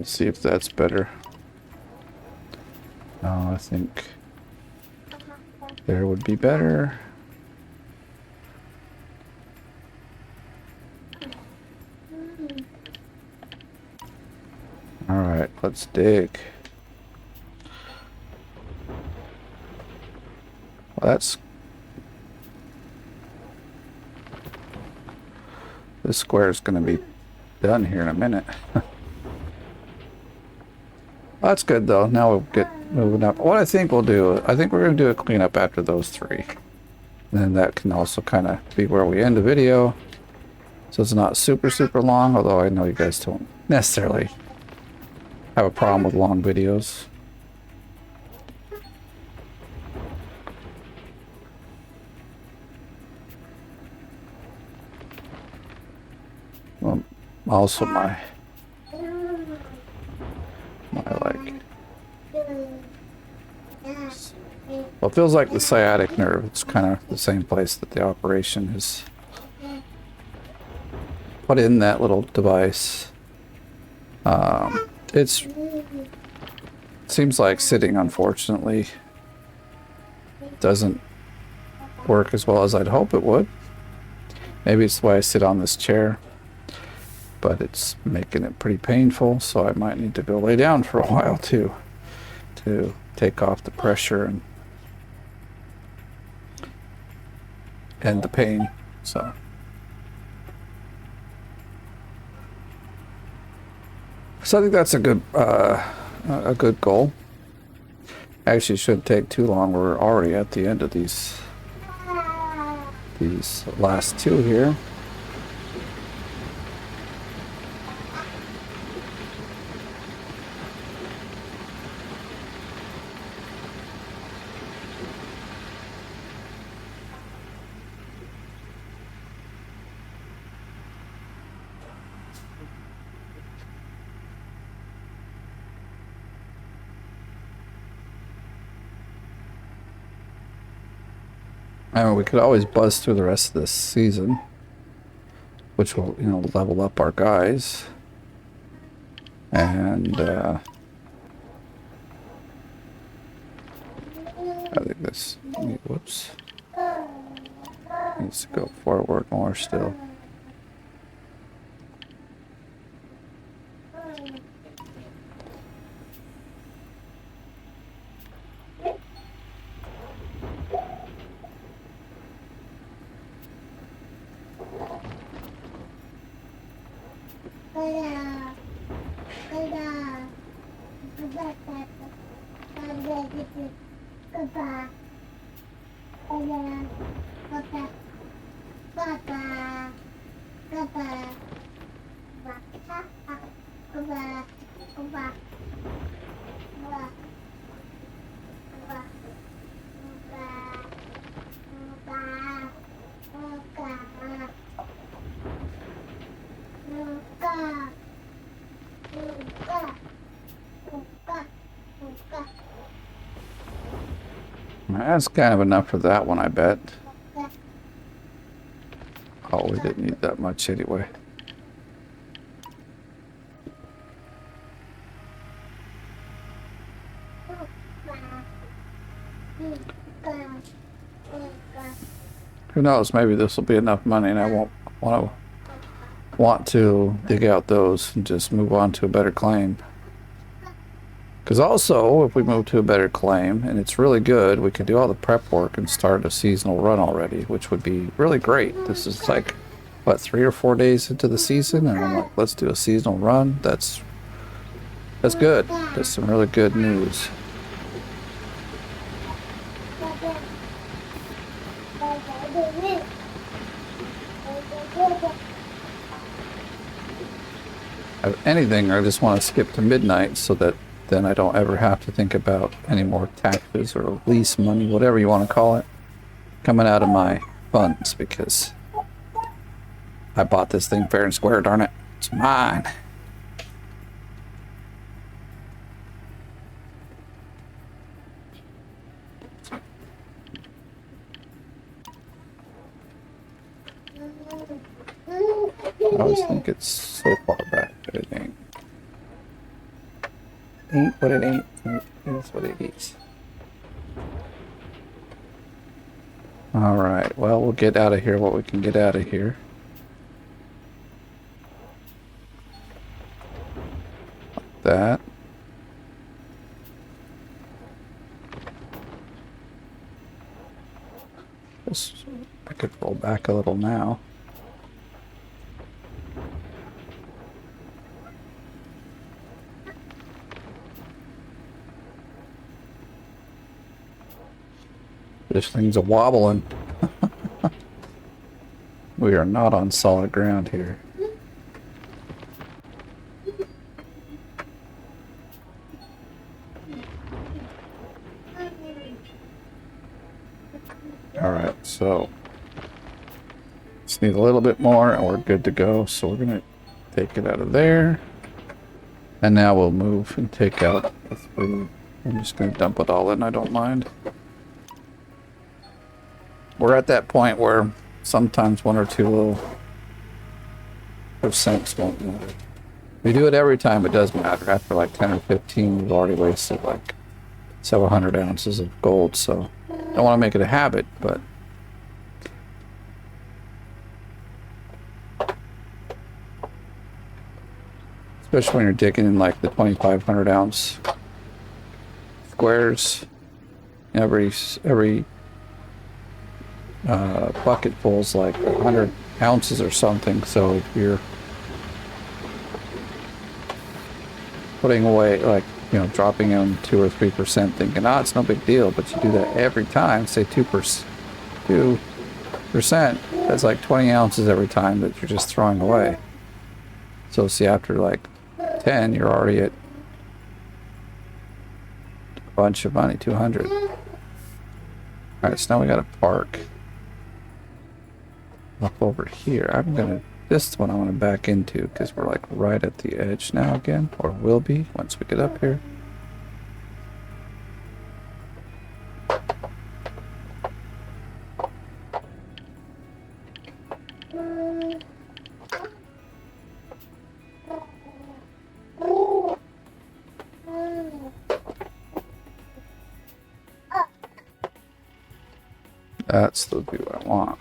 S1: Let's see if that's better. No, I think there would be better. All right, let's dig. Well, this square is going to be done here in a minute. Well, that's good though. Now we'll get moving up. What I think we'll do, I think we're going to do a cleanup after those three. And then that can also kind of be where we end the video. So it's not super, super long, although I know you guys don't necessarily have a problem with long videos. Well, also my like, well, it feels like the sciatic nerve. It's kind of the same place that the operation is put in that little device. It seems like sitting, unfortunately, doesn't work as well as I'd hope it would. Maybe it's the way I sit on this chair, but it's making it pretty painful, so I might need to go lay down for a while too, to take off the pressure and the pain. So I think that's a good goal. Actually, shouldn't take too long. We're already at the end of these last two here. I mean, we could always buzz through the rest of this season, which will, you know, level up our guys. And I think this, whoops, needs to go forward more still. That's kind of enough for that one, I bet. Oh, we didn't need that much anyway. Who knows, maybe this will be enough money and I won't want to dig out those and just move on to a better claim. Because also, if we move to a better claim, and it's really good, we can do all the prep work and start a seasonal run already, which would be really great. This is like, what, 3 or 4 days into the season? And I'm like, let's do a seasonal run. That's good. That's some really good news. If anything, I just want to skip to midnight so that then I don't ever have to think about any more taxes or lease money, whatever you want to call it, coming out of my funds, because I bought this thing fair and square, darn it. It's mine. I always think it's so far back, but it ain't. ain't what it ain't. It is what it is. All right. Well, we'll get out of here what we can get out of here. Like that. I could roll back a little now. This thing's a wobbling. We are not on solid ground here. Alright, so just need a little bit more and we're good to go. So we're gonna take it out of there. And now we'll move and take out the food. I'm just gonna dump it all in, I don't mind. We're at that point where sometimes 1 or 2 little percents won't matter. If we do it every time, it does matter. After like 10 or 15, we've already wasted like several hundred ounces of gold, so I don't want to make it a habit, but especially when you're digging in like the 2,500 ounce squares, every bucket full's like 100 ounces or something, so if you're putting away, like, you know, dropping in 2 or 3% thinking, ah, it's no big deal, but you do that every time, say 2%, that's like 20 ounces every time that you're just throwing away. So see, after like 10, you're already at a bunch of money, 200. Alright, so now we gotta park up over here. This one I want to back into because we're like right at the edge now again, or will be once we get up here. That's the view I want.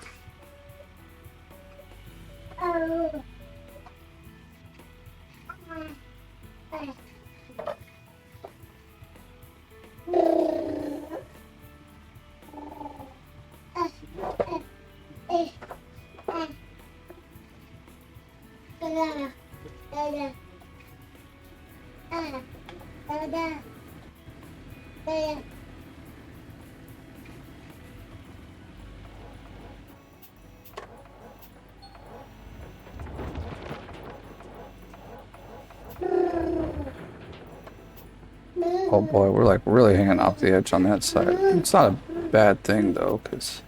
S1: Oh boy, we're like really hanging off the edge on that side. It's not a bad thing though, because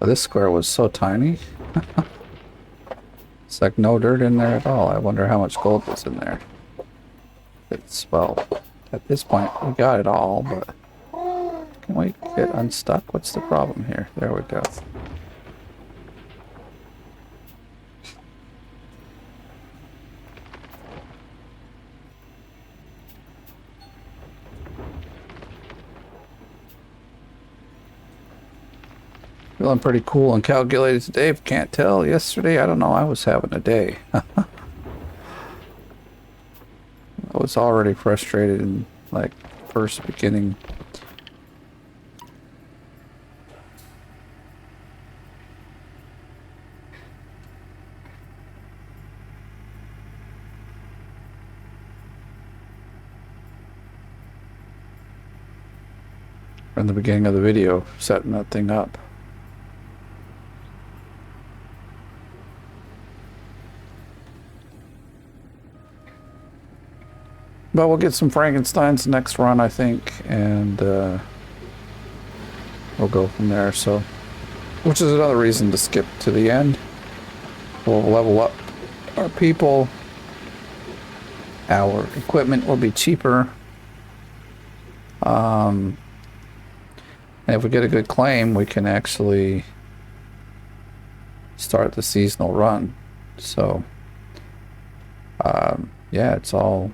S1: this square was so tiny. It's like no dirt in there at all. I wonder how much gold was in there. It's, well, at this point we got it all, but can we get unstuck? What's the problem here? There we go. Feeling pretty cool and calculated today, if you can't tell. Yesterday, I don't know, I was having a day. I was already frustrated in, like, first beginning. In the beginning of the video, setting that thing up. But we'll get some Frankensteins next run, I think, and we'll go from there. So, which is another reason to skip to the end. We'll level up our people. Our equipment will be cheaper. And if we get a good claim, we can actually start the seasonal run. So, yeah, it's all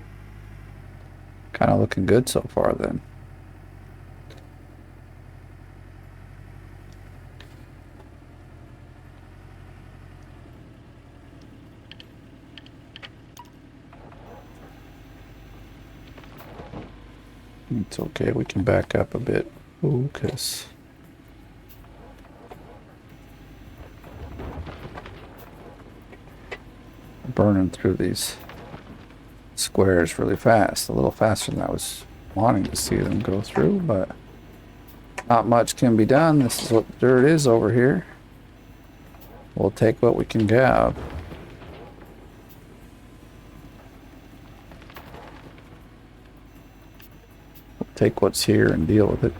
S1: kind of looking good so far then. It's okay, we can back up a bit. Ooh, because burning through these squares really fast, a little faster than I was wanting to see them go through, but not much can be done. This is what the dirt is over here. We'll take what we can grab. We'll take what's here and deal with it.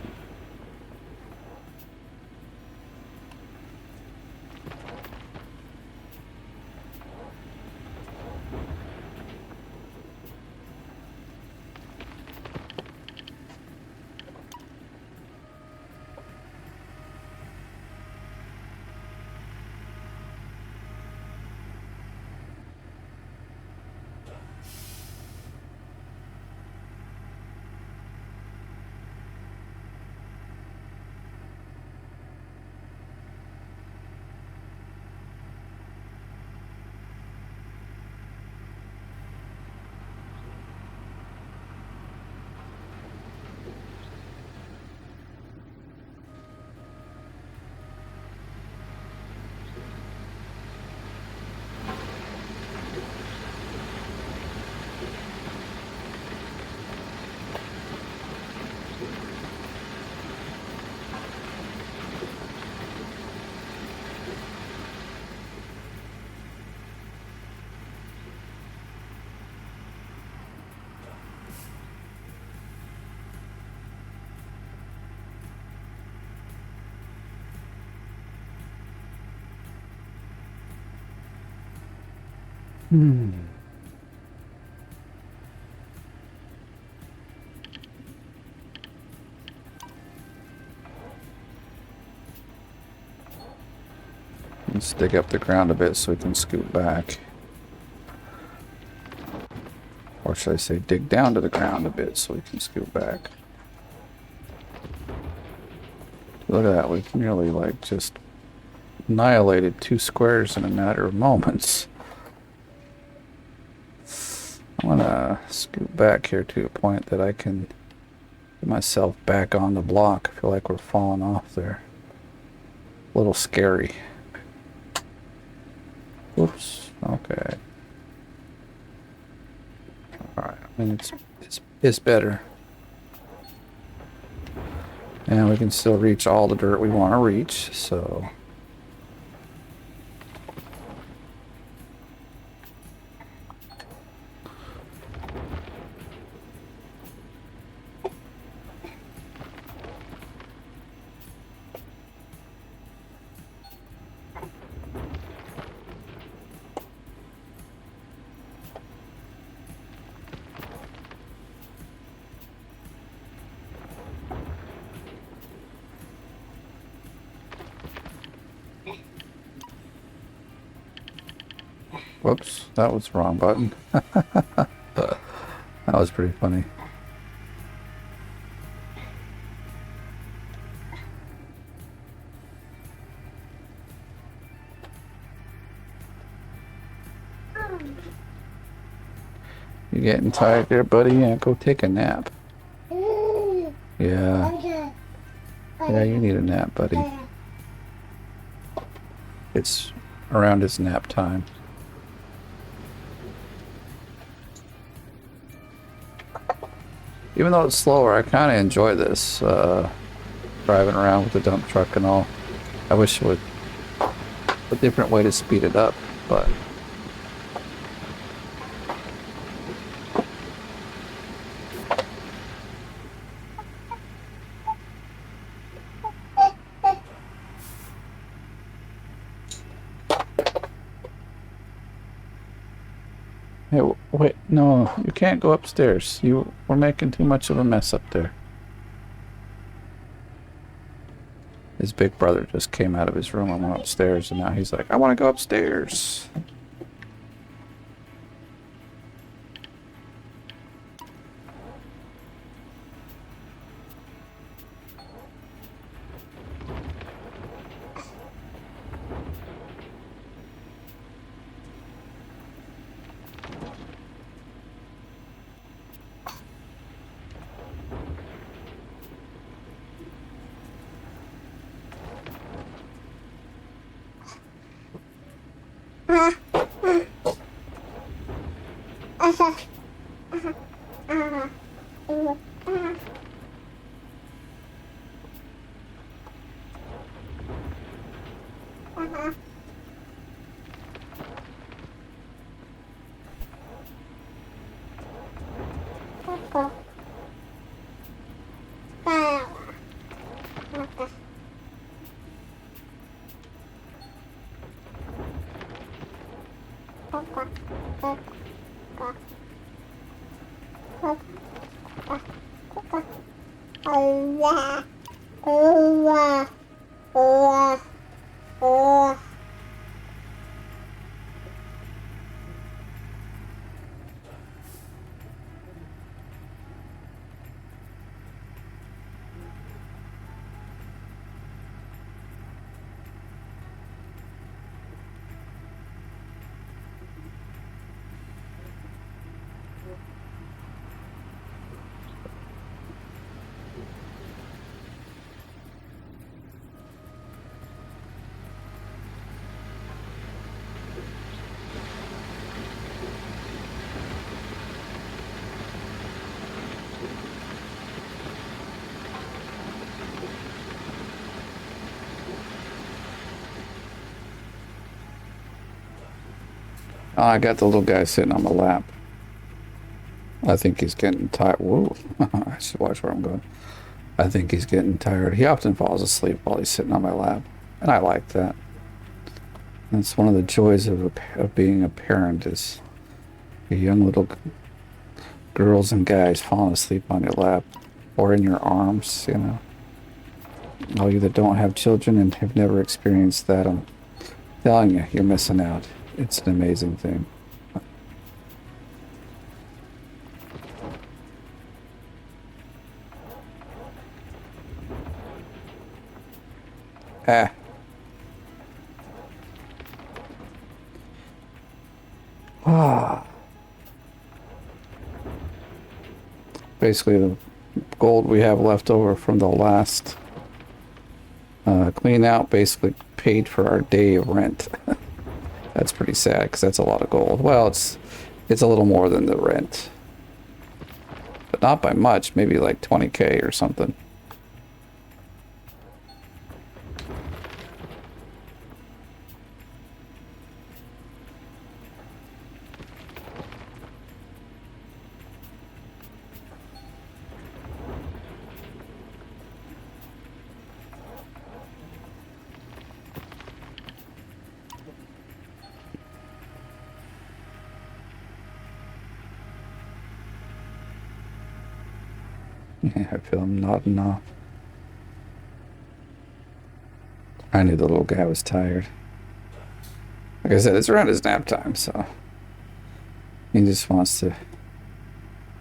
S1: Let's dig up the ground a bit so we can scoot back. Or should I say dig down to the ground a bit so we can scoot back. Look at that, we've nearly like just annihilated 2 squares in a matter of moments. I'm gonna scoot back here to a point that I can get myself back on the block. I feel like we're falling off there. A little scary. Whoops. Okay. Alright, I mean it's better. And we can still reach all the dirt we want to reach, so whoops, that was the wrong button. That was pretty funny. You getting tired there, buddy? Yeah, go take a nap. Yeah. Yeah, you need a nap, buddy. It's around his nap time. Even though it's slower, I kind of enjoy this, driving around with the dump truck and all. I wish it would a different way to speed it up, but hey, wait, no, you can't go upstairs. We're making too much of a mess up there. His big brother just came out of his room and went upstairs, and now he's like, I want to go upstairs. Oh, I got the little guy sitting on my lap. I think he's getting tired. Whoa. I should watch where I'm going. I think he's getting tired. He often falls asleep while he's sitting on my lap. And I like that. That's one of the joys of being a parent is your young little girls and guys falling asleep on your lap or in your arms, you know. All you that don't have children and have never experienced that, I'm telling you, you're missing out. It's an amazing thing. Ah. Ah. Basically, the gold we have left over from the last clean out basically paid for our day of rent. That's pretty sad because that's a lot of gold. Well, it's a little more than the rent, but not by much. Maybe like 20K or something. Yeah, I feel him nodding off. I knew the little guy was tired. Like I said, it's around his nap time, so he just wants to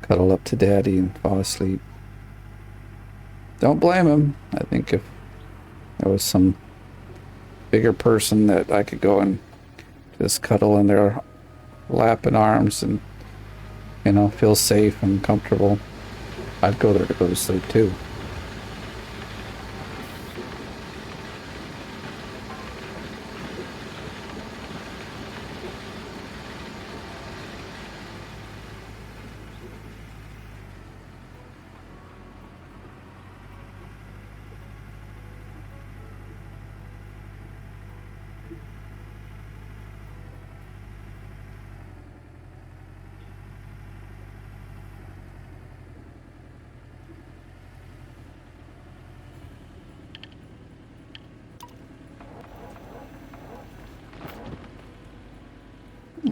S1: cuddle up to daddy and fall asleep. Don't blame him. I think if there was some bigger person that I could go and just cuddle in their lap and arms and, you know, feel safe and comfortable, I'd go there to go to sleep too.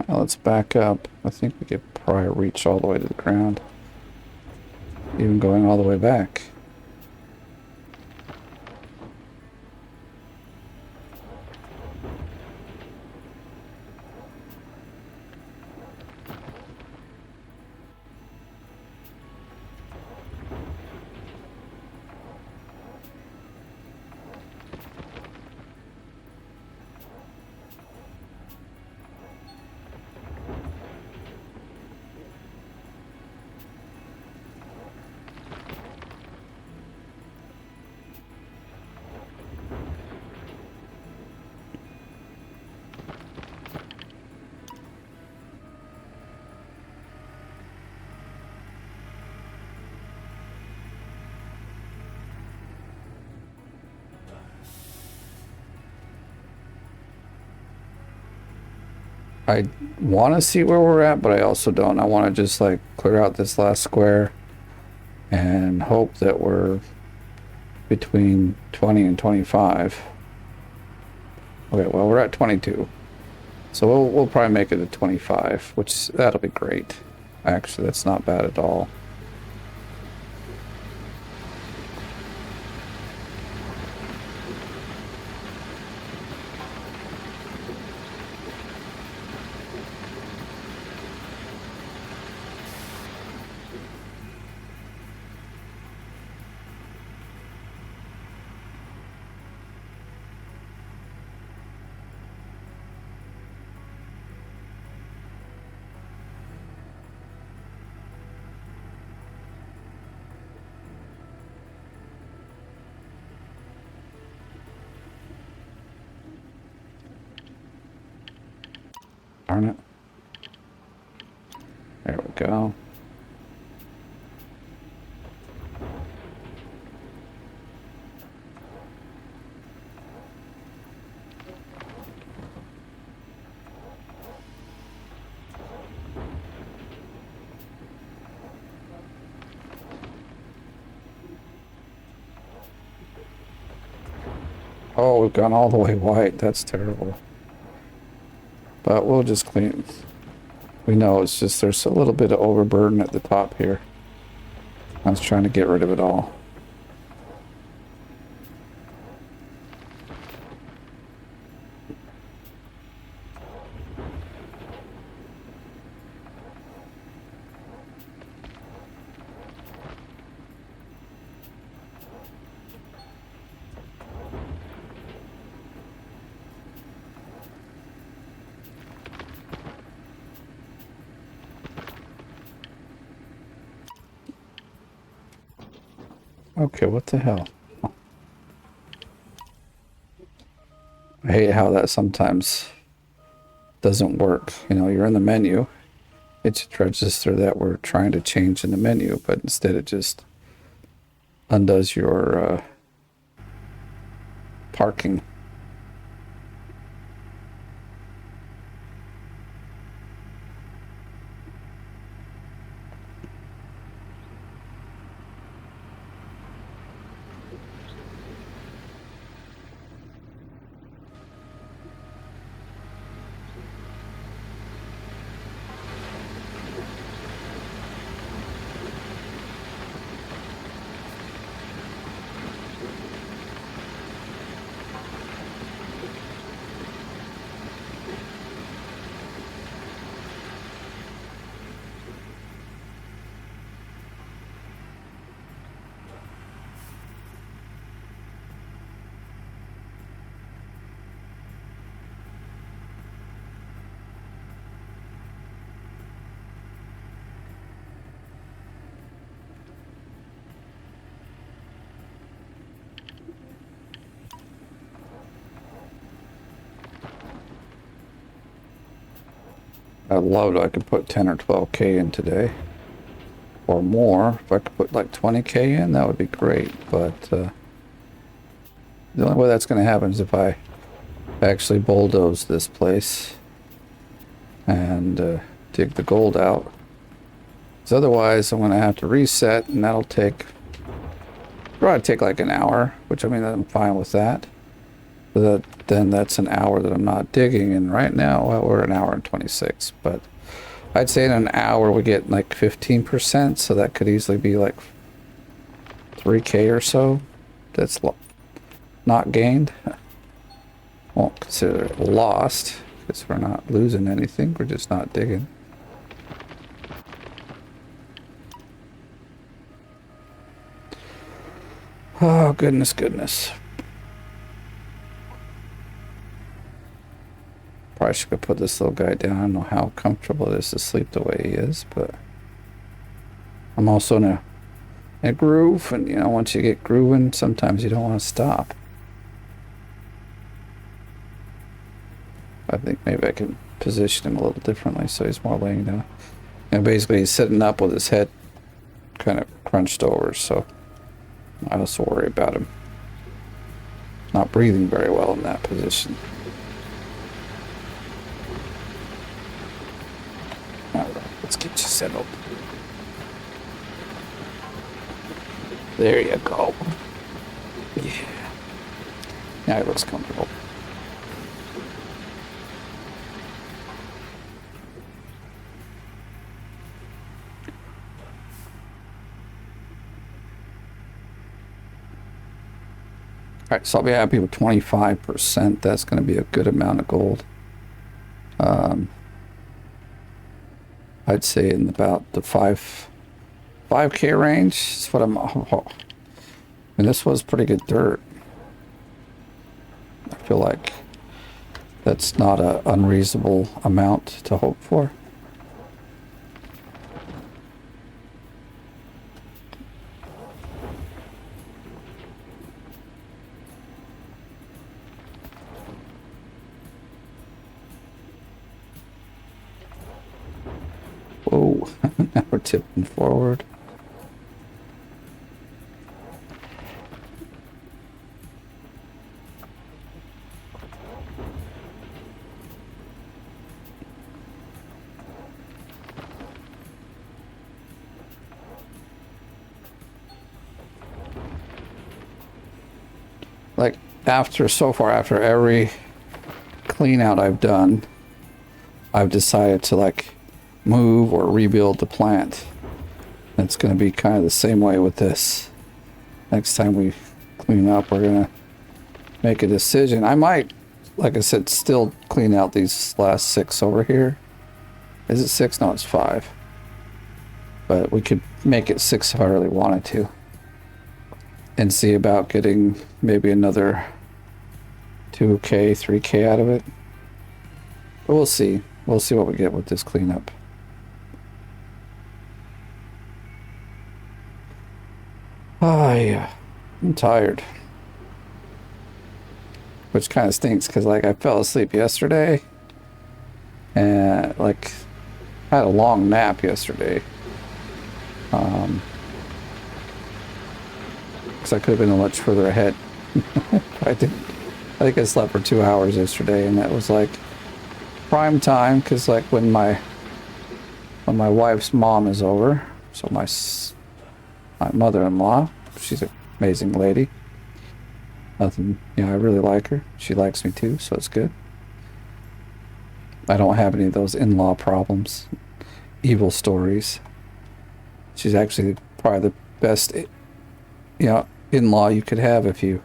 S1: Now let's back up. I think we could probably reach all the way to the ground. Even going all the way back. I want to see where we're at, but I also don't. I want to just like clear out this last square and hope that we're between 20 and 25. Okay, well, we're at 22. So we'll probably make it to 25, which that'll be great. Actually, that's not bad at all. Darn it. There we go. Oh, we've gone all the way white. That's terrible. But we'll just clean. We know it's just there's a little bit of overburden at the top here. I was trying to get rid of it all. Okay, what the hell? I hate how that sometimes doesn't work. You know, you're in the menu. It should register that we're trying to change in the menu, but instead it just undoes your parking. I love it. I could put 10 or 12K in today. Or more. If I could put like 20K in, that would be great. But the only way that's going to happen is if I actually bulldoze this place and dig the gold out. Because otherwise I'm going to have to reset, and that'll probably take like an hour, which I mean, I'm fine with that. But then that's an hour that I'm not digging, and right now, well, we're an hour and 26, but I'd say in an hour we get like 15%, so that could easily be like 3K or so. That's not gained. Won't consider it lost, because we're not losing anything, we're just not digging. Oh, goodness. Probably should have put this little guy down. I don't know how comfortable it is to sleep the way he is, but I'm also in a groove, and you know, once you get grooving, sometimes you don't want to stop. I think maybe I can position him a little differently so he's more laying down. And basically he's sitting up with his head kind of crunched over, so I also worry about him not breathing very well in that position. All right, let's get you settled. There you go. Yeah. Now it looks comfortable. All right, so I'll be happy with 25%. That's going to be a good amount of gold. I'd say in about the 5K range is what I'm. And this was pretty good dirt. I feel like that's not an unreasonable amount to hope for. Whoa, now we're tipping forward. Like so far after every clean out I've done, I've decided to like move or rebuild the plant. It's going to be kind of the same way with this. Next time we clean up, we're going to make a decision. I might, like I said, still clean out these last 6 over here. Is it 6? No, it's 5. But we could make it 6 if I really wanted to. And see about getting maybe another 2K, 3K out of it. But we'll see. We'll see what we get with this cleanup. Oh, yeah. I'm tired. Which kind of stinks, because, like, I fell asleep yesterday. And, like, I had a long nap yesterday. Because I could have been much further ahead. I think I slept for 2 hours yesterday, and that was, like, prime time, because, like, when my wife's mom is over, so my mother-in-law, she's an amazing lady. Nothing, you know, I really like her. She likes me too, so it's good. I don't have any of those in-law problems, evil stories. She's actually probably the best, you know, in-law you could have if you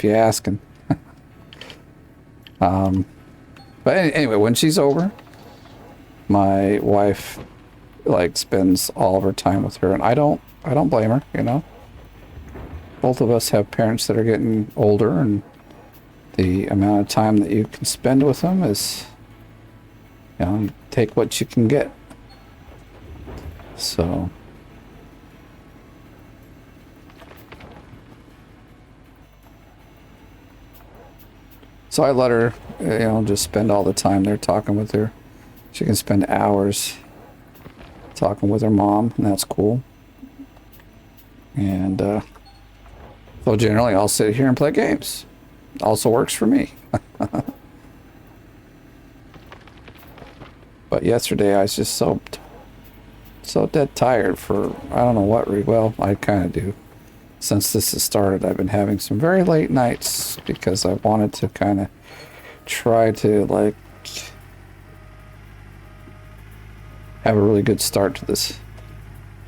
S1: ask him. But anyway, when she's over, my wife like spends all of her time with her, and I don't blame her, you know. Both of us have parents that are getting older, and the amount of time that you can spend with them is, you know, you take what you can get. So I let her, you know, just spend all the time there talking with her. She can spend hours talking with her mom, and that's cool. And so generally I'll sit here and play games. Also works for me. But yesterday I was just so dead tired for, I don't know what, well, I kind of do. Since this has started, I've been having some very late nights because I wanted to kind of try to, like, have a really good start to this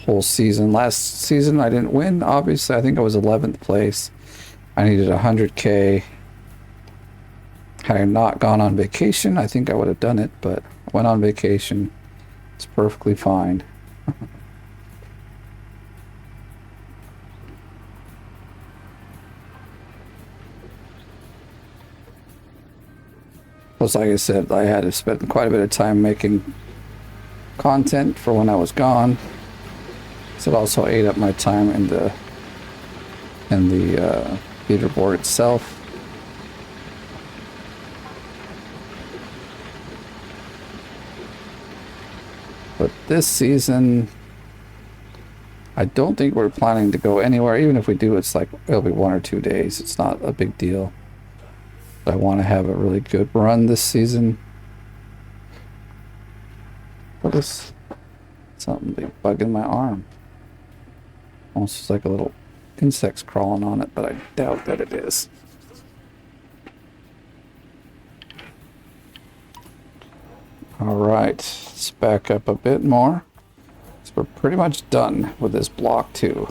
S1: whole season. Last season I didn't win, obviously. I think I was 11th place. I needed 100K. Had I not gone on vacation, I think I would have done it, but I went on vacation. It's perfectly fine. Plus, like I said, I had to spend quite a bit of time making content for when I was gone. So it also ate up my time in the leaderboard itself. But this season, I don't think we're planning to go anywhere. Even if we do, it's like, it'll be 1 or 2 days. It's not a big deal. I want to have a really good run this season. notice something big bugging my arm. Almost like a little insect's crawling on it, but I doubt that it is. All right, let's back up a bit more. So we're pretty much done with this block 2.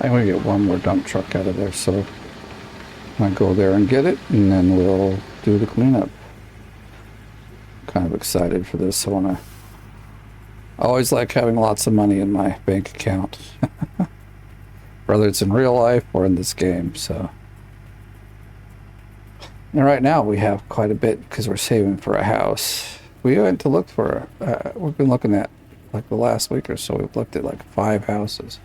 S1: I'm going to get one more dump truck out of there, so I go there and get it, and then we'll do the cleanup. Kind of excited for this. I always like having lots of money in my bank account, whether it's in real life or in this game. So, and right now we have quite a bit because we're saving for a house. We went to look for. We've been looking at like the last week or so. We've looked at like 5 houses.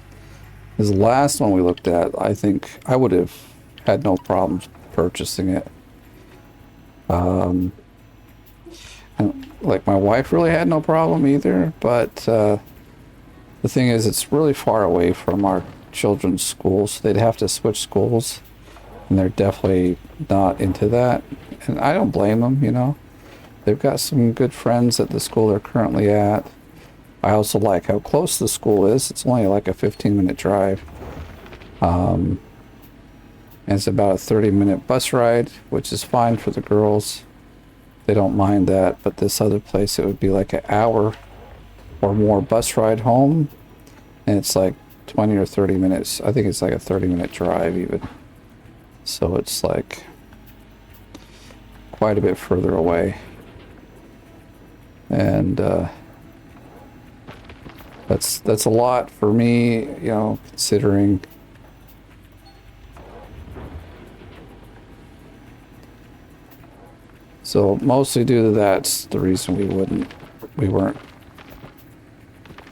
S1: This last one we looked at, I think I would have had no problems purchasing it. And like my wife really had no problem either, but the thing is it's really far away from our children's schools, so they'd have to switch schools, and they're definitely not into that. And I don't blame them, you know. They've got some good friends at the school they're currently at. I also like how close the school is. It's only like a 15-minute drive. And it's about a 30-minute bus ride, which is fine for the girls. They don't mind that. But this other place, it would be like an hour or more bus ride home. And it's like 20 or 30 minutes. I think it's like a 30-minute drive even. So it's like quite a bit further away. And that's a lot for me, you know, considering so mostly due to that's the reason we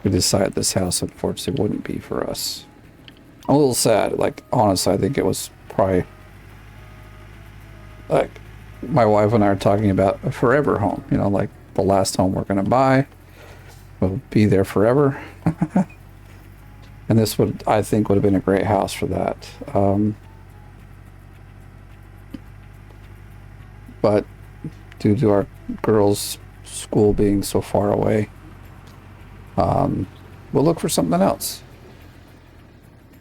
S1: decided this house unfortunately wouldn't be for us. A little sad, like honestly I think it was probably like my wife and I are talking about a forever home, you know, like the last home we're gonna buy. Will be there forever. And this would, I think, would have been a great house for that. But due to our girls' school being so far away, we'll look for something else.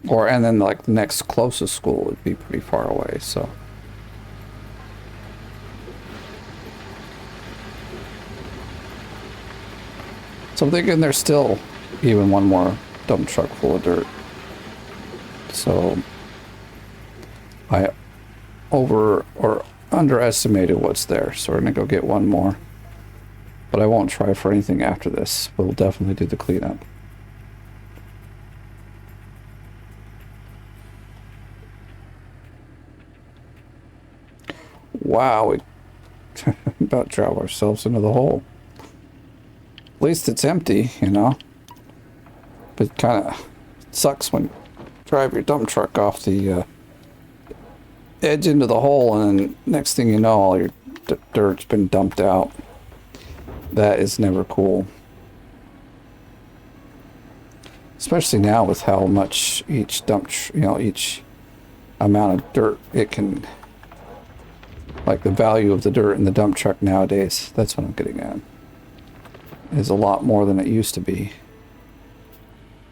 S1: And then like the next closest school would be pretty far away, so. So I'm thinking there's still even one more dump truck full of dirt. So I underestimated what's there. So we're gonna go get one more. But I won't try for anything after this. We'll definitely do the cleanup. Wow, we about drove ourselves into the hole. At least it's empty, you know. But kind of sucks when drive your dump truck off the edge into the hole, and next thing you know, all your dirt's been dumped out. That is never cool. Especially now with how much each each amount of dirt it can, like the value of the dirt in the dump truck nowadays, that's what I'm getting at, is a lot more than it used to be.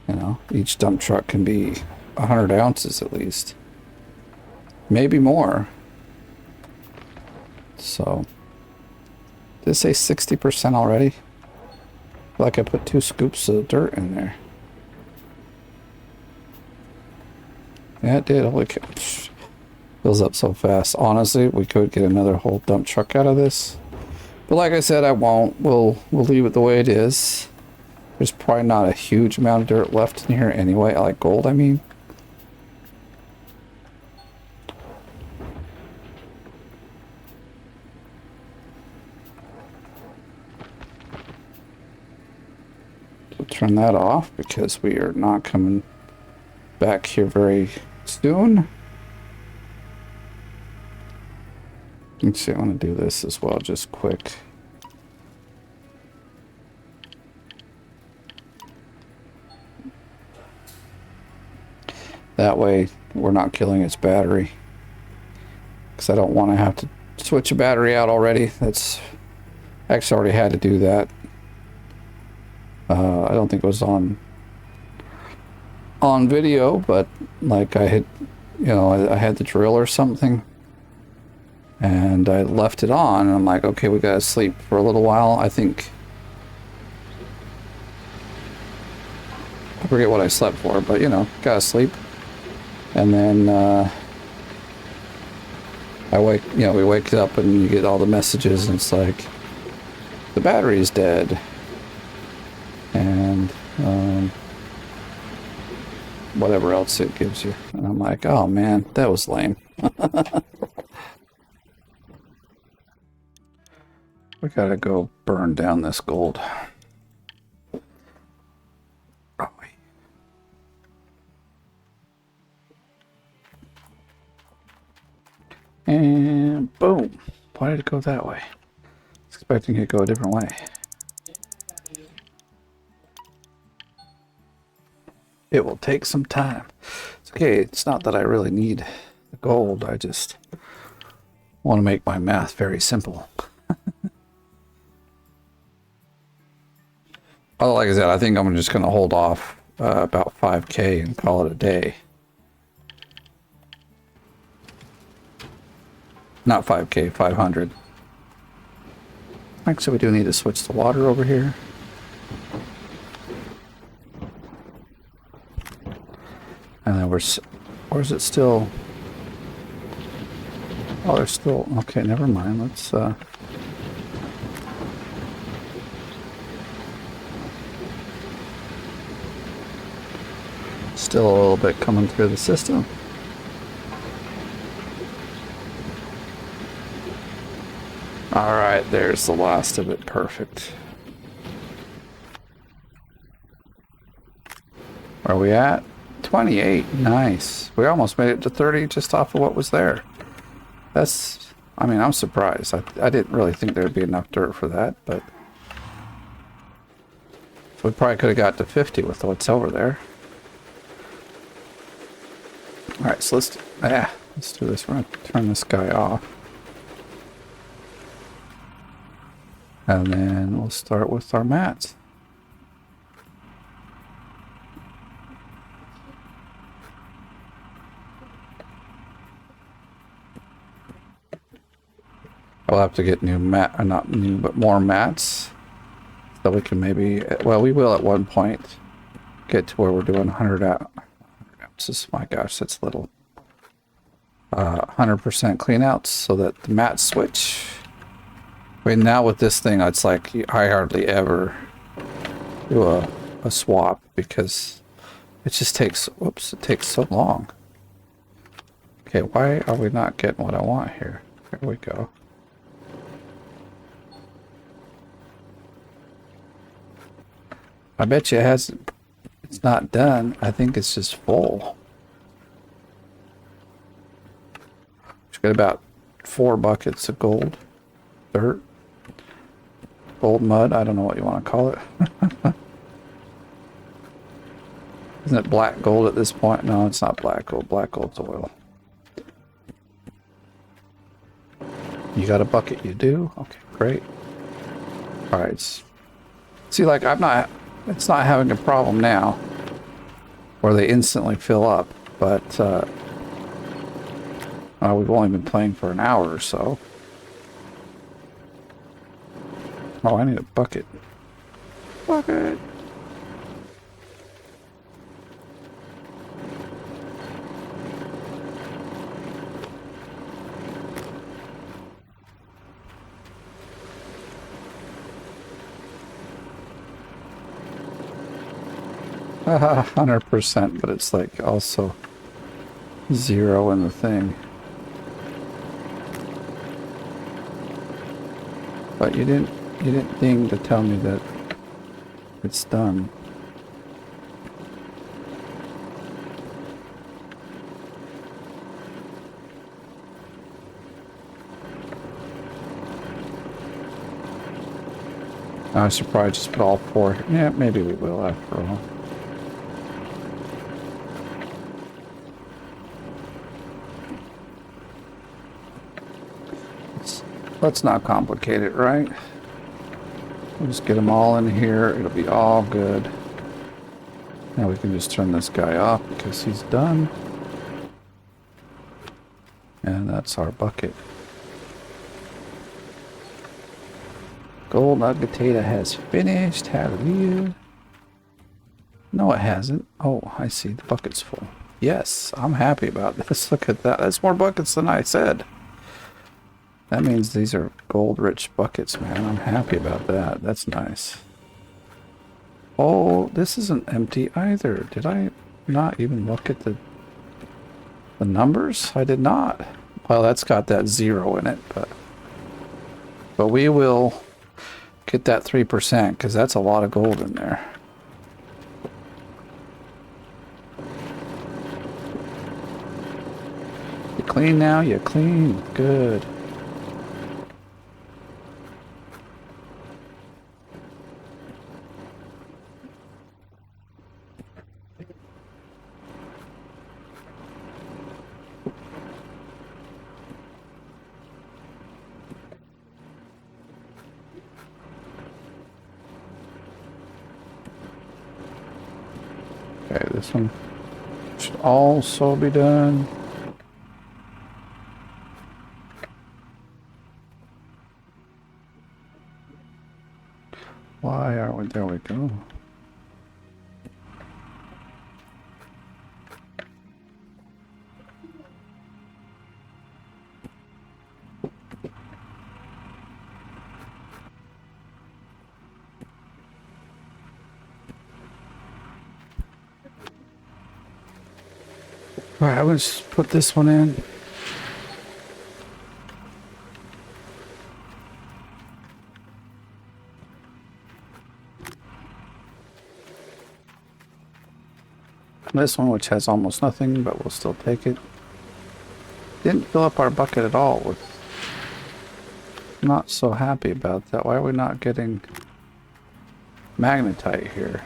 S1: You know, each dump truck can be 100 ounces at least. Maybe more. So, did it say 60% already? I feel like I put 2 scoops of dirt in there. Yeah, it did. Holy cow. Fills up so fast. Honestly, we could get another whole dump truck out of this. But like I said, I won't. We'll leave it the way it is. There's probably not a huge amount of dirt left in here anyway. Like gold, I mean. So turn that off because we are not coming back here very soon. Let's see, I want to do this as well, just quick. That way we're not killing its battery. Because I don't want to have to switch a battery out already. That's actually already had to do that. I don't think it was on video, but like I had, you know, I had the drill or something. And I left it on, and I'm like, okay, we gotta sleep for a little while. I think, I forget what I slept for, but you know, gotta sleep. And then we wake up and you get all the messages, and it's like, the battery's dead. And whatever else it gives you. And I'm like, oh man, that was lame. We gotta go burn down this gold. Oh, wait. And boom. Why did it go that way? I was expecting it to go a different way. It will take some time. It's okay. It's not that I really need the gold. I just want to make my math very simple. Well, like I said, I think I'm just going to hold off about 5K and call it a day. Not 5K, 500. Actually, we do need to switch the water over here. And then where's it still? Oh, there's still, okay, never mind. Let's, still a little bit coming through the system. All right, there's the last of it. Perfect. Where are we at? 28. Nice. We almost made it to 30 just off of what was there. That's, I mean, I'm surprised. I didn't really think there'd be enough dirt for that, but we probably could have got to 50 with what's over there. All right, so let's do this. We're gonna turn this guy off. And then we'll start with our mats. I'll have to get new not new, but more mats. So we can maybe, well, we will at one point get to where we're doing 100 ounces. My gosh, that's little. 100% clean outs so that the mats switch. I mean, now with this thing, it's like I hardly ever do a swap because it just takes, whoops, it takes so long. Okay, why are we not getting what I want here? There we go. I bet you it's not done. I think it's just full. Get about 4 buckets of gold. Dirt. Gold mud. I don't know what you want to call it. Isn't it black gold at this point? No, it's not black gold. Black gold's oil. You got a bucket? You do? Okay, great. Alright. See, like, it's not having a problem now where they instantly fill up, but we've only been playing for an hour or so. Oh, I need a bucket. Bucket! Haha, 100%, but it's like also 0 in the thing. But you didn't ding to tell me that it's done. I should probably just put all 4. Yeah, maybe we will after all. Let's not complicate it, right? We'll just get them all in here. It'll be all good. Now we can just turn this guy off because he's done. And that's our bucket. Gold nugget data has finished. Hallelujah. No, it hasn't. Oh, I see. The bucket's full. Yes, I'm happy about this. Look at that. That's more buckets than I said. That means these are gold-rich buckets, man. I'm happy about that. That's nice. Oh, this isn't empty either. Did I not even look at the numbers? I did not. Well, that's got that 0 in it, but we will get that 3% because that's a lot of gold in there. You clean now? You clean. Good. Okay, this one should also be done. Why are we? There we go. All right, let's put this one in. This one, which has almost nothing, but we'll still take it. Didn't fill up our bucket at all. With not so happy about that. Why are we not getting magnetite here?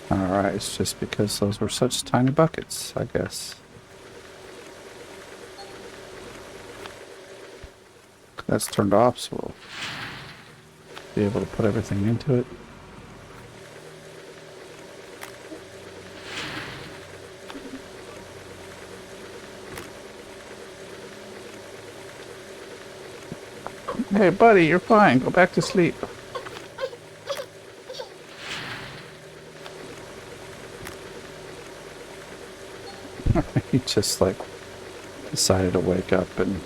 S1: Alright, it's just because those were such tiny buckets, I guess. That's turned off, so we'll be able to put everything into it. Hey buddy, you're fine. Go back to sleep. He just like decided to wake up and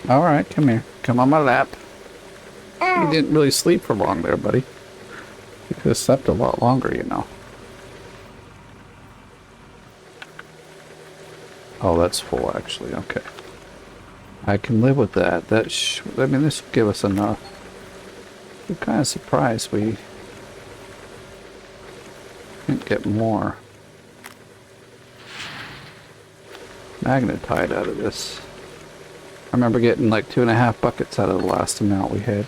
S1: all right, come here. Come on my lap. You didn't really sleep for long there, buddy. You could have slept a lot longer, you know. Oh, that's full actually. Okay. I can live with that. I mean, this will give us enough. I'm kind of surprised we didn't get more magnetite out of this. I remember getting like 2.5 buckets out of the last amount we had.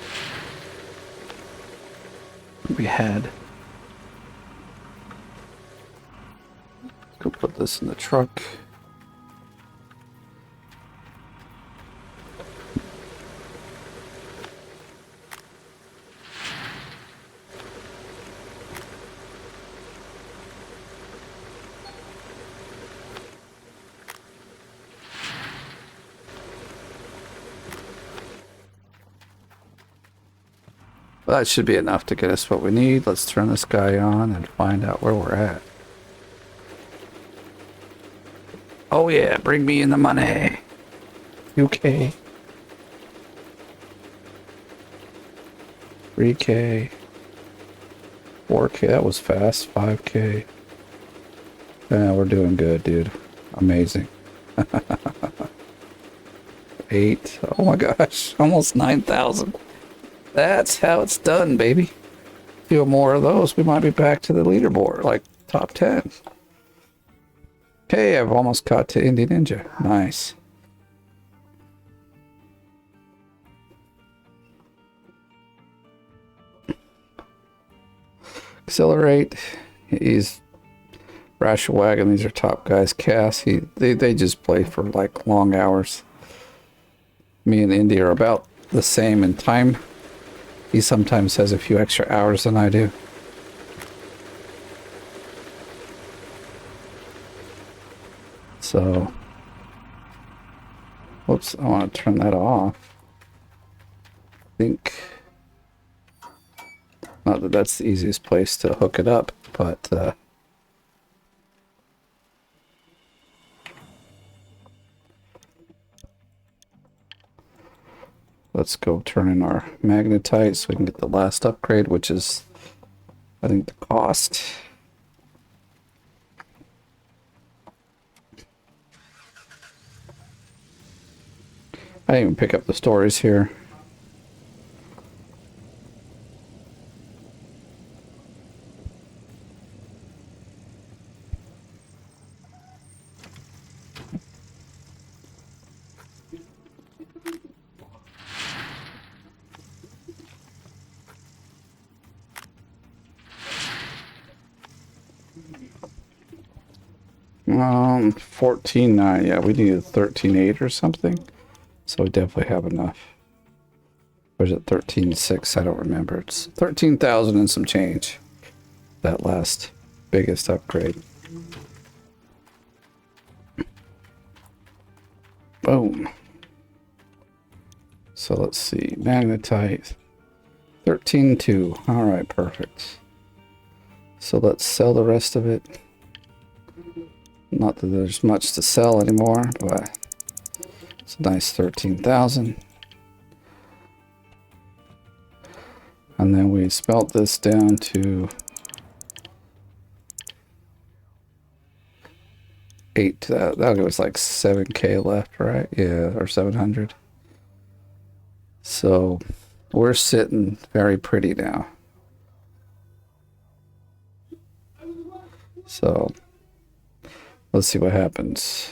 S1: Go put this in the truck. That should be enough to get us what we need. Let's turn this guy on and find out where we're at. Oh yeah, bring me in the money. UK. 3K. 4K, that was fast. 5K. Yeah, we're doing good, dude. Amazing. 8. Oh my gosh, almost 9,000. That's how it's done, baby. A few more of those, we might be back to the leaderboard, like top 10. Okay, I've almost caught to Indie Ninja. Nice. Accelerate. He's Rasher Wagon. These are top guys. Cass. They just play for like long hours. Me and Indy are about the same in time. He sometimes has a few extra hours than I do. So, whoops, I want to turn that off. I think, not that that's the easiest place to hook it up, but let's go turn in our magnetite so we can get the last upgrade, which is, I think, the cost. I didn't even pick up the stories here. $14.9. Yeah, we needed 13.8 or something. So we definitely have enough. Or is it 13.6? I don't remember. It's 13,000 and some change. That last biggest upgrade. Boom. So let's see. Magnetite. 13.2. Alright, perfect. So let's sell the rest of it. Not that there's much to sell anymore, but it's a nice 13,000. And then we smelt this down to 8. That'll give us like 7K left, right? Yeah, or 700. So we're sitting very pretty now. So let's see what happens.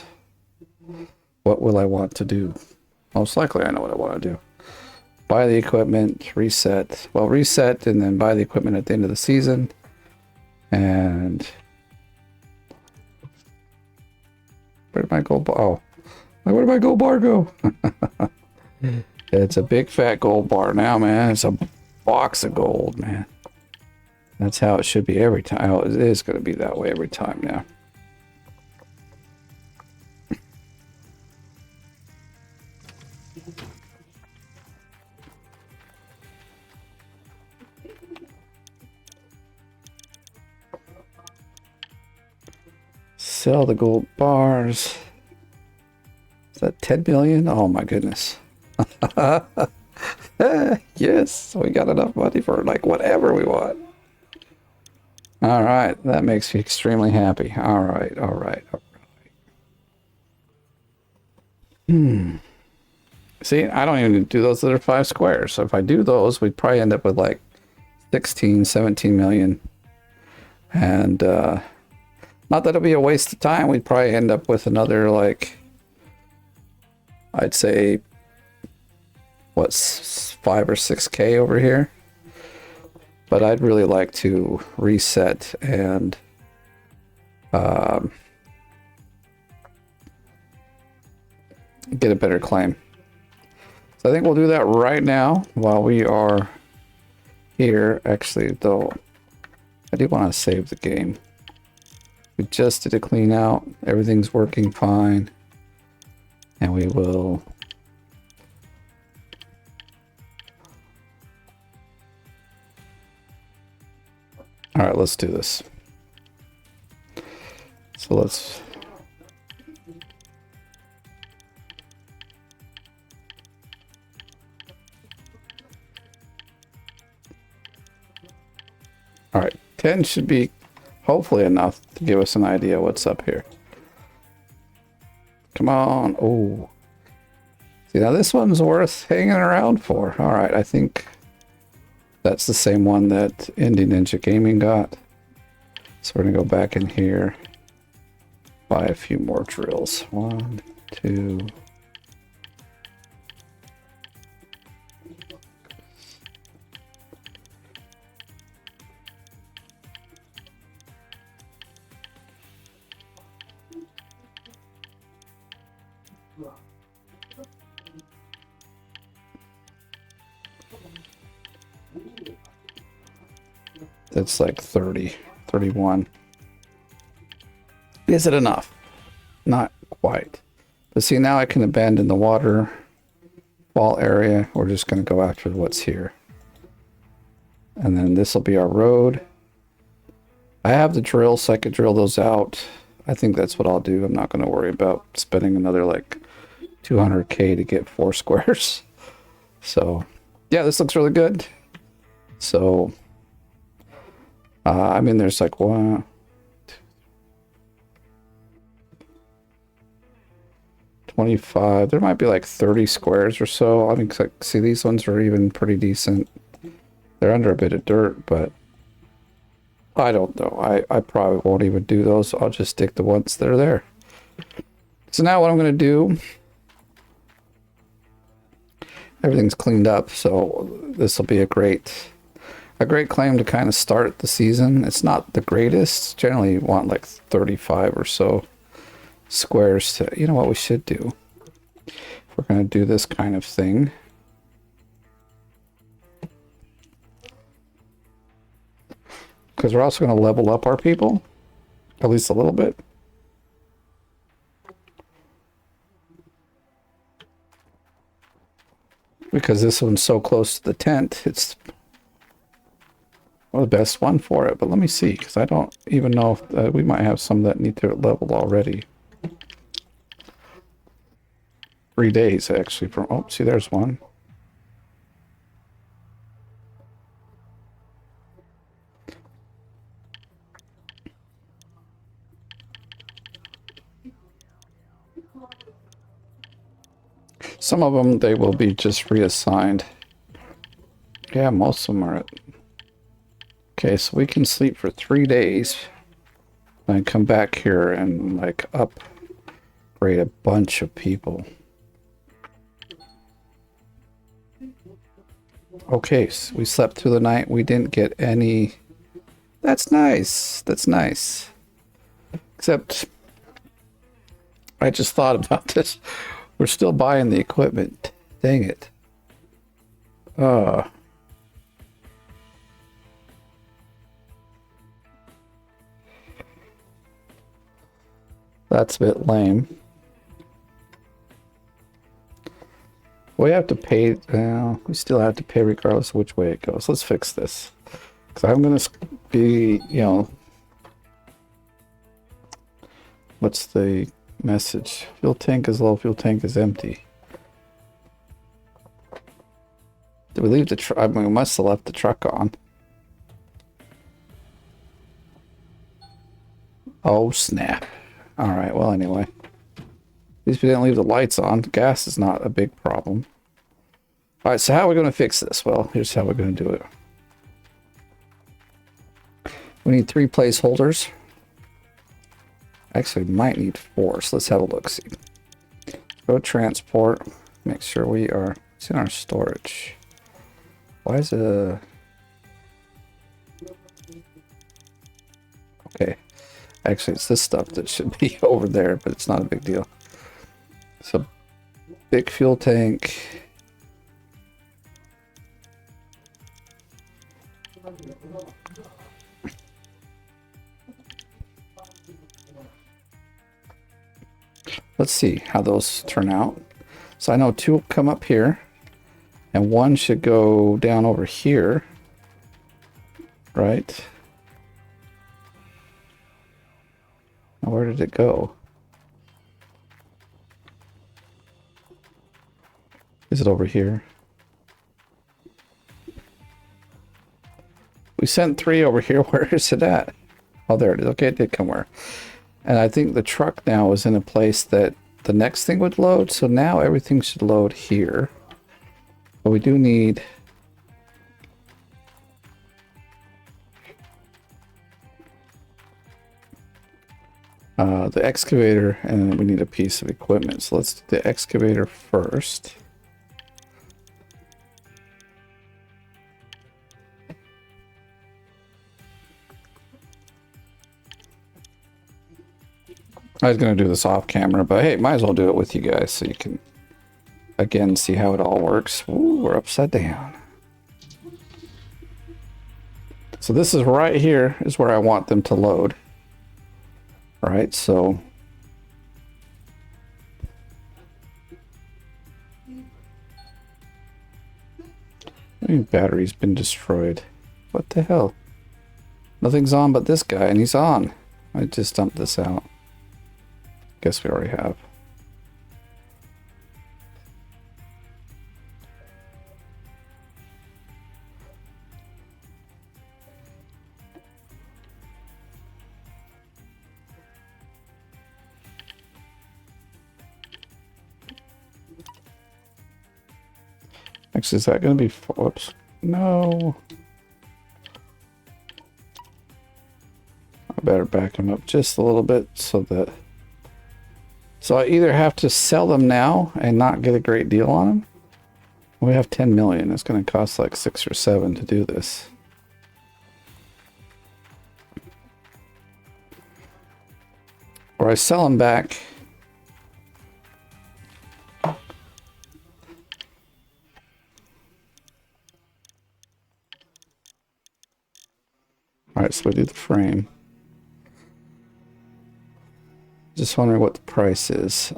S1: What will I want to do? Most likely I know what I want to do. Buy the equipment, reset. Well, reset and then buy the equipment at the end of the season. And where did my gold bar? Oh, where did my gold bar go? It's a big fat gold bar now, man. It's a box of gold, man. That's how it should be every time. Oh, it is going to be that way every time now. Sell the gold bars. Is that 10 million? Oh my goodness. Yes, we got enough money for like whatever we want. All right, that makes me extremely happy. All right. See, I don't even do those that are 5 squares. So if I do those, we'd probably end up with like 16, 17 million. And not that it'll be a waste of time. We'd probably end up with another, like, I'd say, what's 5 or 6K over here. But I'd really like to reset and get a better claim. So I think we'll do that right now while we are here. Actually, though, I do want to save the game. We just did a clean out. Everything's working fine. And we will... All right, let's do this. So let's... All right, 10 should be hopefully enough to give us an idea what's up here. Come on. Oh. See, now this one's worth hanging around for. All right, I think that's the same one that Indie Ninja Gaming got. So we're going to go back in here, buy a few more drills. 1, 2... That's like 30, 31. Is it enough? Not quite. But see, now I can abandon the waterfall area. We're just going to go after what's here. And then this will be our road. I have the drill, so I could drill those out. I think that's what I'll do. I'm not going to worry about spending another like 200K to get 4 squares. So, yeah, this looks really good. So... I mean, there's like 1, 2, 25. There might be like 30 squares or so. I mean, like, see, these ones are even pretty decent. They're under a bit of dirt, but I don't know. I probably won't even do those. I'll just stick the ones that are there. So now what I'm going to do, everything's cleaned up, so this will be a great claim to kind of start the season. It's not the greatest. Generally, you want like 35 or so squares to... You know what we should do? If we're going to do this kind of thing. Because we're also going to level up our people. At least a little bit. Because this one's so close to the tent, it's... well, the best one for it, but let me see, because I don't even know if we might have some that need to level already. 3 days, actually. From oh, see, there's one. Some of them, they will be just reassigned. Yeah, most of them are at... Okay, so we can sleep for 3 days and come back here and like upgrade a bunch of people. Okay, so we slept through the night. We didn't get any... That's nice. That's nice. Except I just thought about this. We're still buying the equipment. Dang it. That's a bit lame. We have to pay. We still have to pay regardless of which way it goes. Let's fix this. Because I'm going to be, you know... What's the message? Fuel tank is low, fuel tank is empty. Did we leave the truck? I mean, we must have left the truck on. Oh, snap. Alright, well, anyway. least we didn't leave the lights on. Gas is not a big problem. All right, so how are we going to fix this? Well, here's how we're going to do it. We need 3 placeholders. Actually, might need 4, so let's have a look-see. Go transport. Make sure we are... It's in our storage. Why is it... Okay. Actually, it's this stuff that should be over there, but it's not a big deal. So, big fuel tank. Let's see how those turn out. So I know 2 will come up here, and 1 should go down over here, right? Now where did it go? Is it over here? We sent 3 over here. Where is it at? Oh, there it is. Okay, it did come where. And I think the truck now is in a place that the next thing would load. So now everything should load here. But we do need... the excavator, and we need a piece of equipment. So let's do the excavator first. I was going to do this off camera, but hey, might as well do it with you guys so you can, again, see how it all works. Ooh, we're upside down. So this is right here is where I want them to load. All right, so... I mean, battery's been destroyed. What the hell? Nothing's on but this guy, and he's on. I just dumped this out. Guess we already have. Actually, is that going to be... Whoops. No. I better back him up just a little bit so that... So I either have to sell them now and not get a great deal on them. We have 10 million. It's going to cost like 6 or 7 to do this. Or I sell them back. Alright, so we do the frame. Just wondering what the price is.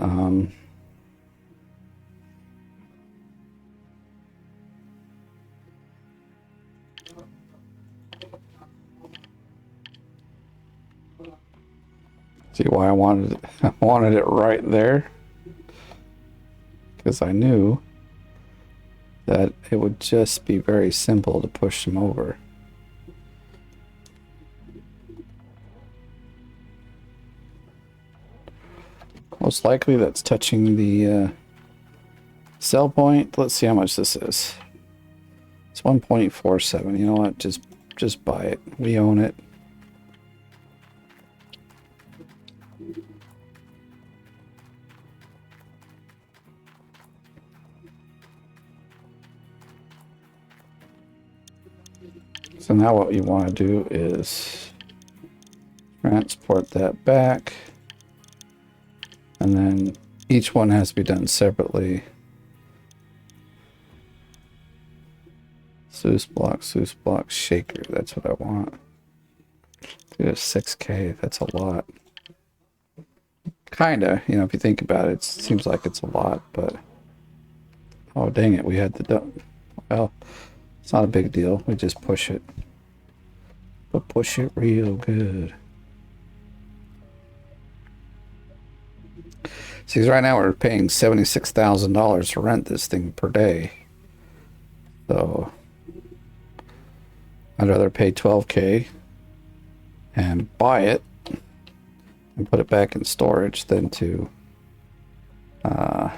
S1: See why I wanted it, I wanted it right there? Because I knew that it would just be very simple to push them over. Most likely that's touching the sell point. Let's see how much this is. It's 1.47. You know what? Just buy it. We own it. So now what you want to do is transport that back. And then each one has to be done separately. Sluice block, shaker. That's what I want. Dude, 6K. That's a lot. Kinda, you know, if you think about it, it seems like it's a lot, but... Oh, dang it, we had the... Well, it's not a big deal. We just push it. But push it real good. See, right now we're paying $76,000 to rent this thing per day. So I'd rather pay 12K and buy it and put it back in storage than to I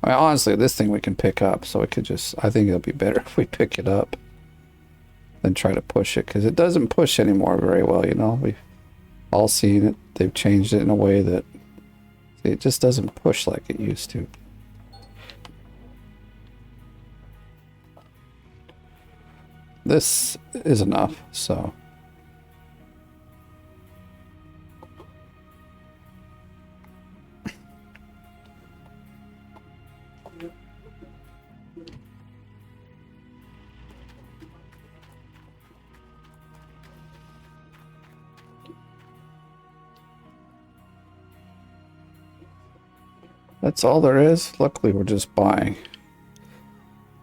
S1: mean, honestly, this thing we can pick up, so it could just, I think it'll be better if we pick it up than try to push it, because it doesn't push anymore very well, you know? We've all seen it. They've changed it in a way that it just doesn't push like it used to. This is enough, so. That's all there is. Luckily, we're just buying.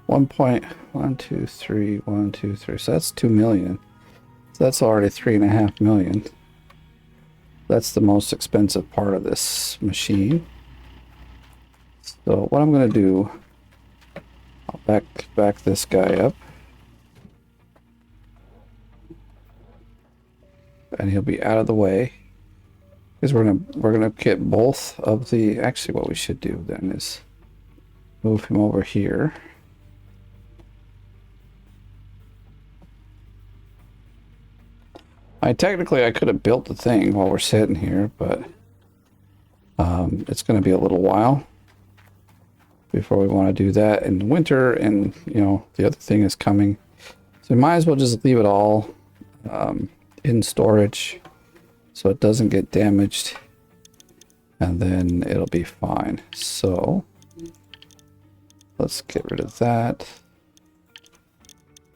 S1: 1.123, 123. So that's 2 million. So that's already 3.5 million. That's the most expensive part of this machine. So what I'm going to do, I'll back this guy up. And he'll be out of the way. Because we're gonna get both of the, actually what we should do then is move him over here. Technically I could have built the thing while we're sitting here, but it's gonna be a little while before we want to do that in winter, and you know the other thing is coming, so we might as well just leave it all in storage so it doesn't get damaged, and then it'll be fine. So let's get rid of that,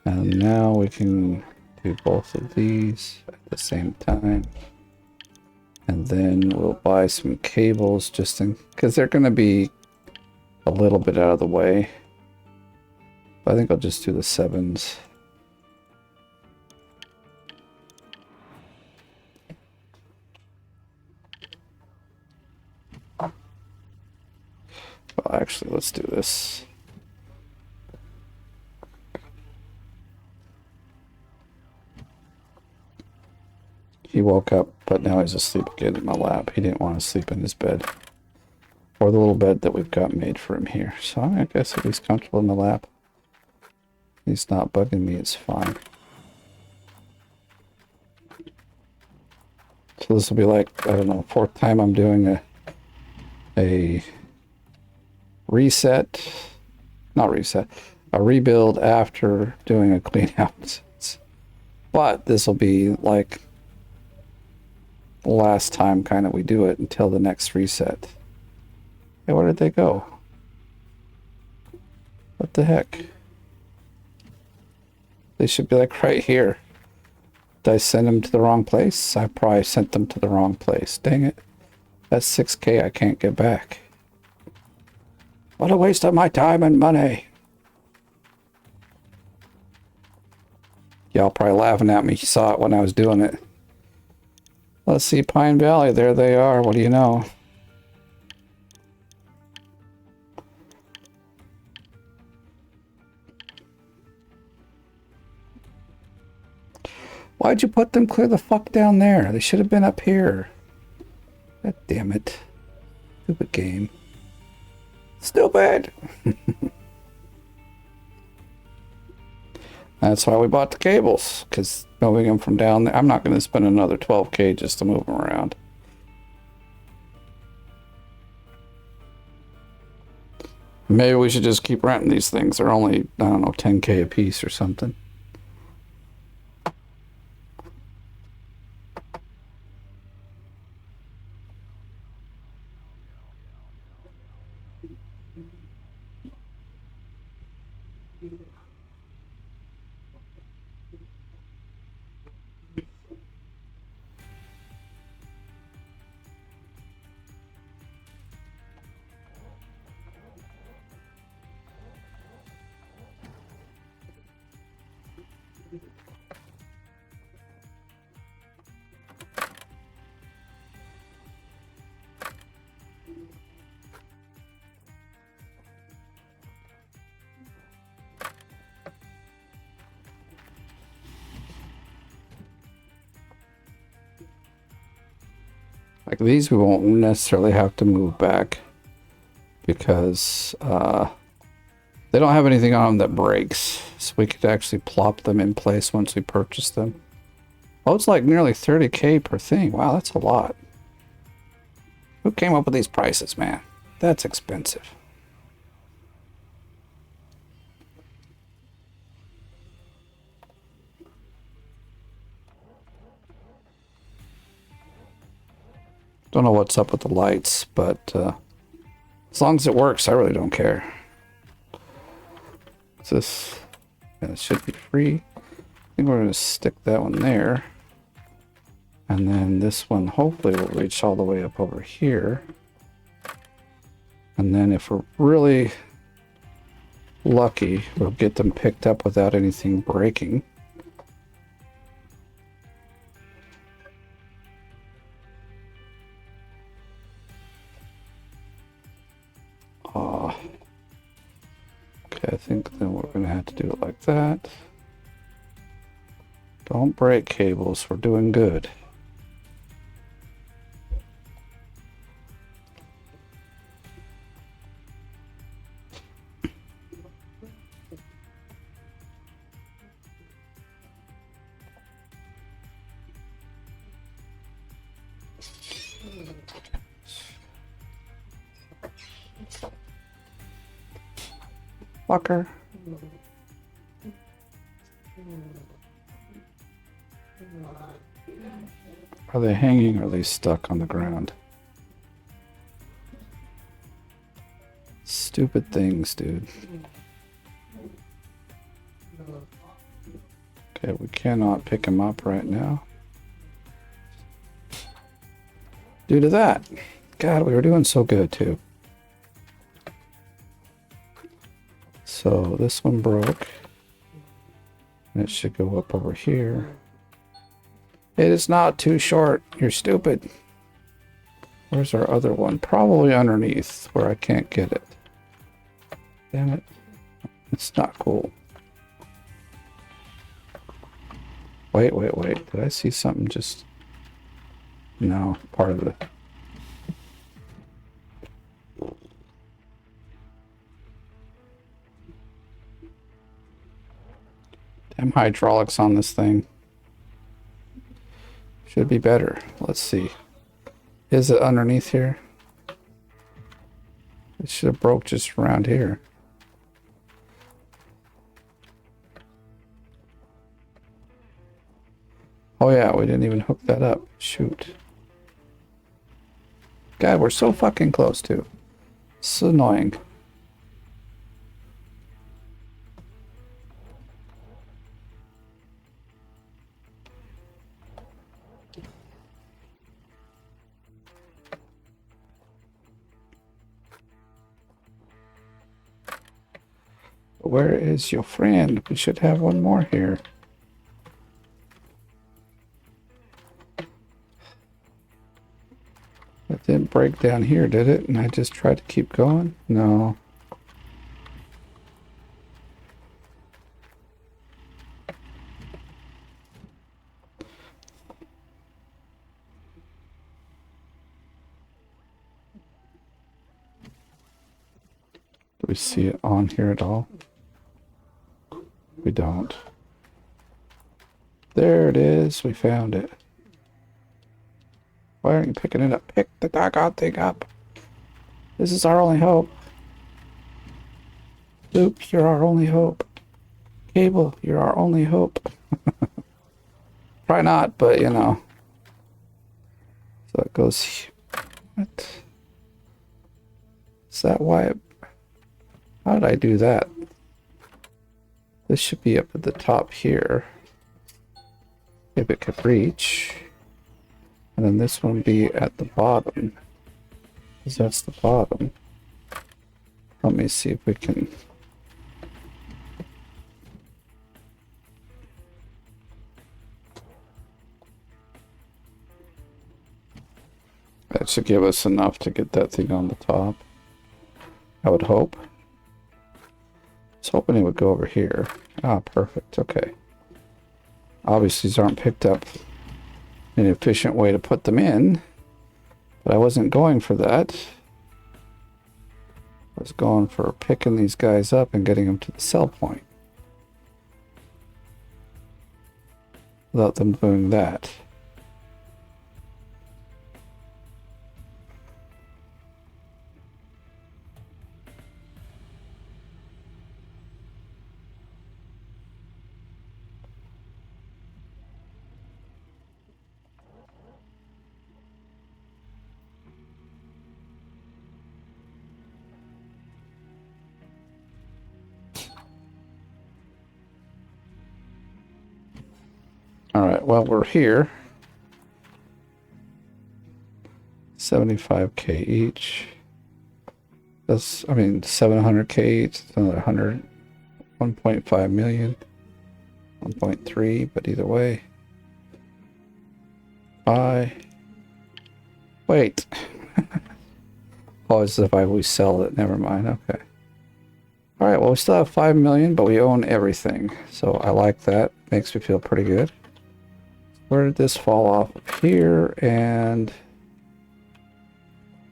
S1: and now we can do both of these at the same time, and then we'll buy some cables just in because they're going to be a little bit out of the way. I think I'll just do the 7s. Well, actually, let's do this. He woke up, but now he's asleep again in my lap. He didn't want to sleep in his bed. Or the little bed that we've got made for him here. So I guess if he's comfortable in the lap, he's not bugging me, it's fine. So this will be like, I don't know, 4th time I'm doing a reset, not reset, a rebuild after doing a clean out. But this will be like the last time kind of we do it until the next reset. Hey, where did they go? What the heck? They should be like right here. Did I send them to the wrong place? I probably sent them to the wrong place. Dang it. That's 6K I can't get back. What a waste of my time and money. Y'all probably laughing at me. You saw it when I was doing it. Let's see, Pine Valley. There they are. What do you know? Why'd you put them clear the fuck down there? They should have been up here. God damn it. Stupid game. Stupid! That's why we bought the cables, because moving them from down there, I'm not going to spend another 12K just to move them around. Maybe we should just keep renting these things. They're only, I don't know, 10K a piece or something. Like these we won't necessarily have to move back because they don't have anything on them that breaks. So we could actually plop them in place once we purchase them. Oh, it's like nearly 30K per thing. Wow, that's a lot. Who came up with these prices, man? That's expensive. Don't know what's up with the lights, but as long as it works, I really don't care. What's this? Yeah, it should be free. I think we're going to stick that one there. And then this one hopefully will reach all the way up over here. And then if we're really lucky, we'll get them picked up without anything breaking. Okay, I think then we're going to have to do it like that. Don't break cables, we're doing good. Fucker. Are they hanging or are they stuck on the ground? Stupid things, dude. Okay, we cannot pick him up right now. Due to that. God, we were doing so good too. So this one broke. And it should go up over here. It is not too short. You're stupid. Where's our other one? Probably underneath where I can't get it. Damn it. It's not cool. Wait. Did I see something just... No, part of the... Damn hydraulics on this thing. Should be better. Let's see. Is it underneath here? It should have broke just around here. Oh yeah, we didn't even hook that up. Shoot. God, we're so fucking close too. It's annoying. Where is your friend? We should have one more here. It didn't break down here, did it? And I just tried to keep going? No. Do we see it on here at all? We don't. There it is. We found it. Why aren't you picking it up? Pick the doggone thing up. This is our only hope. Loop, you're our only hope. Cable, you're our only hope. Probably not, but you know. So it goes... What? Is that why it... How did I do that? This should be up at the top here. If it could reach. And then this one be at the bottom. Because that's the bottom. Let me see if we can... That should give us enough to get that thing on the top. I would hope. I was hoping it would go over here. Ah, perfect. Okay. Obviously, these aren't picked up in an efficient way to put them in. But I wasn't going for that. I was going for picking these guys up and getting them to the sell point. Without them doing that. All right, well, we're here. 75K each. That's, I mean, 700K each. It's another 100. 1.5 million. 1.3, but either way. Buy. Wait. Oh, as if we sell it. Never mind. Okay. All right, well, we still have 5 million, but we own everything. So I like that. Makes me feel pretty good. Where did this fall off? Up here and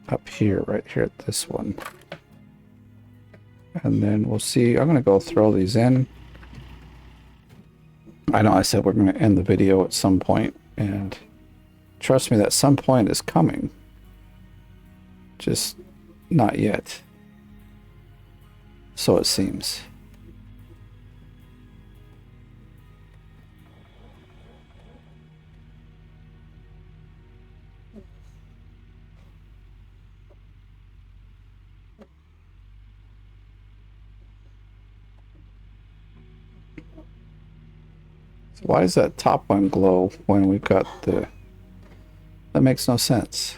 S1: up here, right here at this one. And then we'll see. I'm going to go throw these in. I know I said we're going to end the video at some point, and trust me, that some point is coming. Just not yet. So it seems. So why does that top one glow when we've got the... That makes no sense.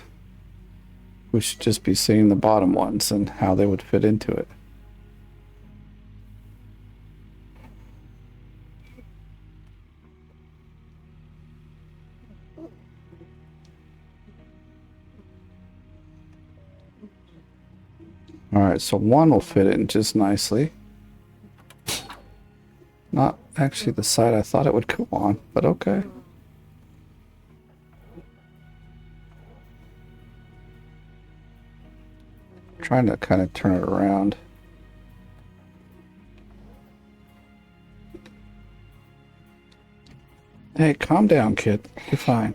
S1: We should just be seeing the bottom ones and how they would fit into it. Alright, so one will fit in just nicely. Not actually the side I thought it would go on, but okay. Trying to kind of turn it around. Hey, calm down, kid. You're fine.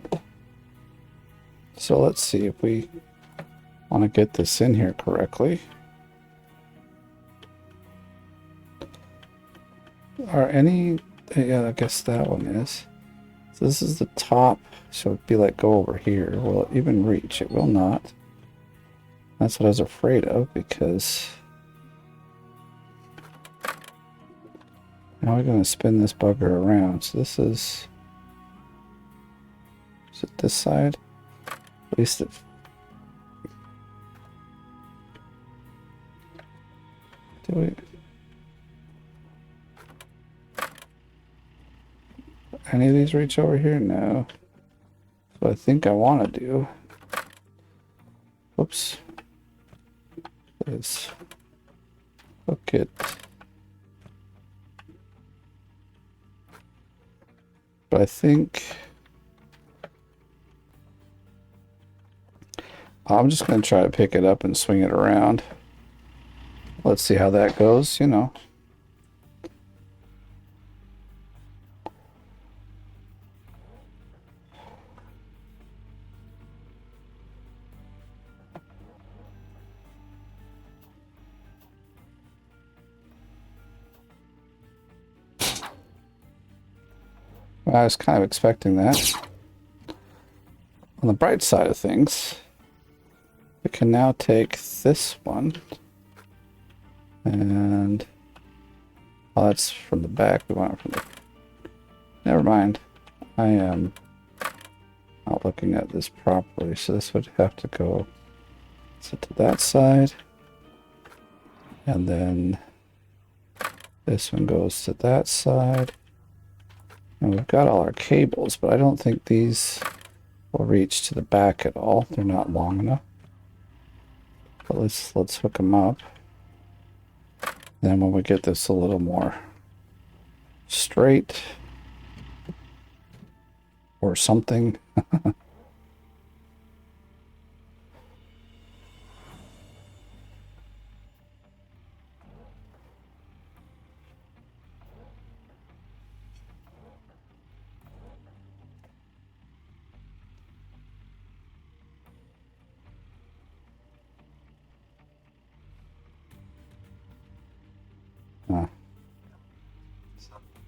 S1: So let's see if we want to get this in here correctly. Are any... Yeah, I guess that one is. So this is the top. So it'd be like go over here. Will it even reach? It will not. That's what I was afraid of, because now we're going to spin this bugger around. So this is it this side? At least it... Do we... Any of these reach over here? No. So I think I want to do... Oops. Is hook it. But I think I'm just going to try to pick it up and swing it around. Let's see how that goes, you know. I was kind of expecting that. On the bright side of things, we can now take this one and... Oh, that's from the back. We want it from the... Never mind. I am not looking at this properly, so this would have to go to that side. And then this one goes to that side. And we've got all our cables, but I don't think these will reach to the back at all. They're not long enough. But let's hook them up. Then when we get this a little more straight or something,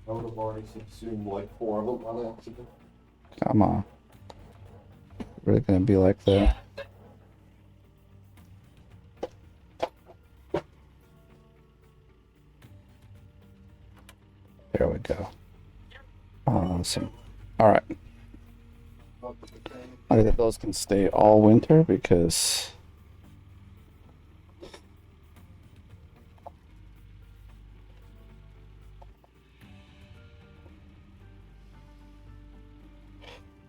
S2: I would have already consumed like 4 of them on accident.
S1: Come on. Really gonna be like that? There we go. Awesome. All right. I think those can stay all winter because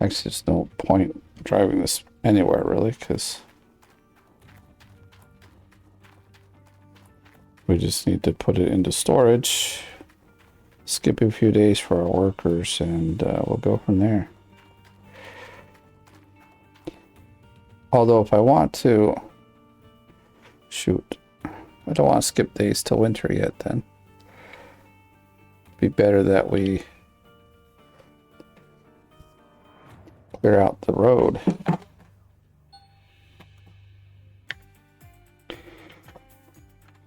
S1: actually there's no point driving this anywhere really because we just need to put it into storage, skip a few days for our workers, and we'll go from there. Although if I want to, shoot, I don't want to skip days till winter yet then. Be better that we clear out the road.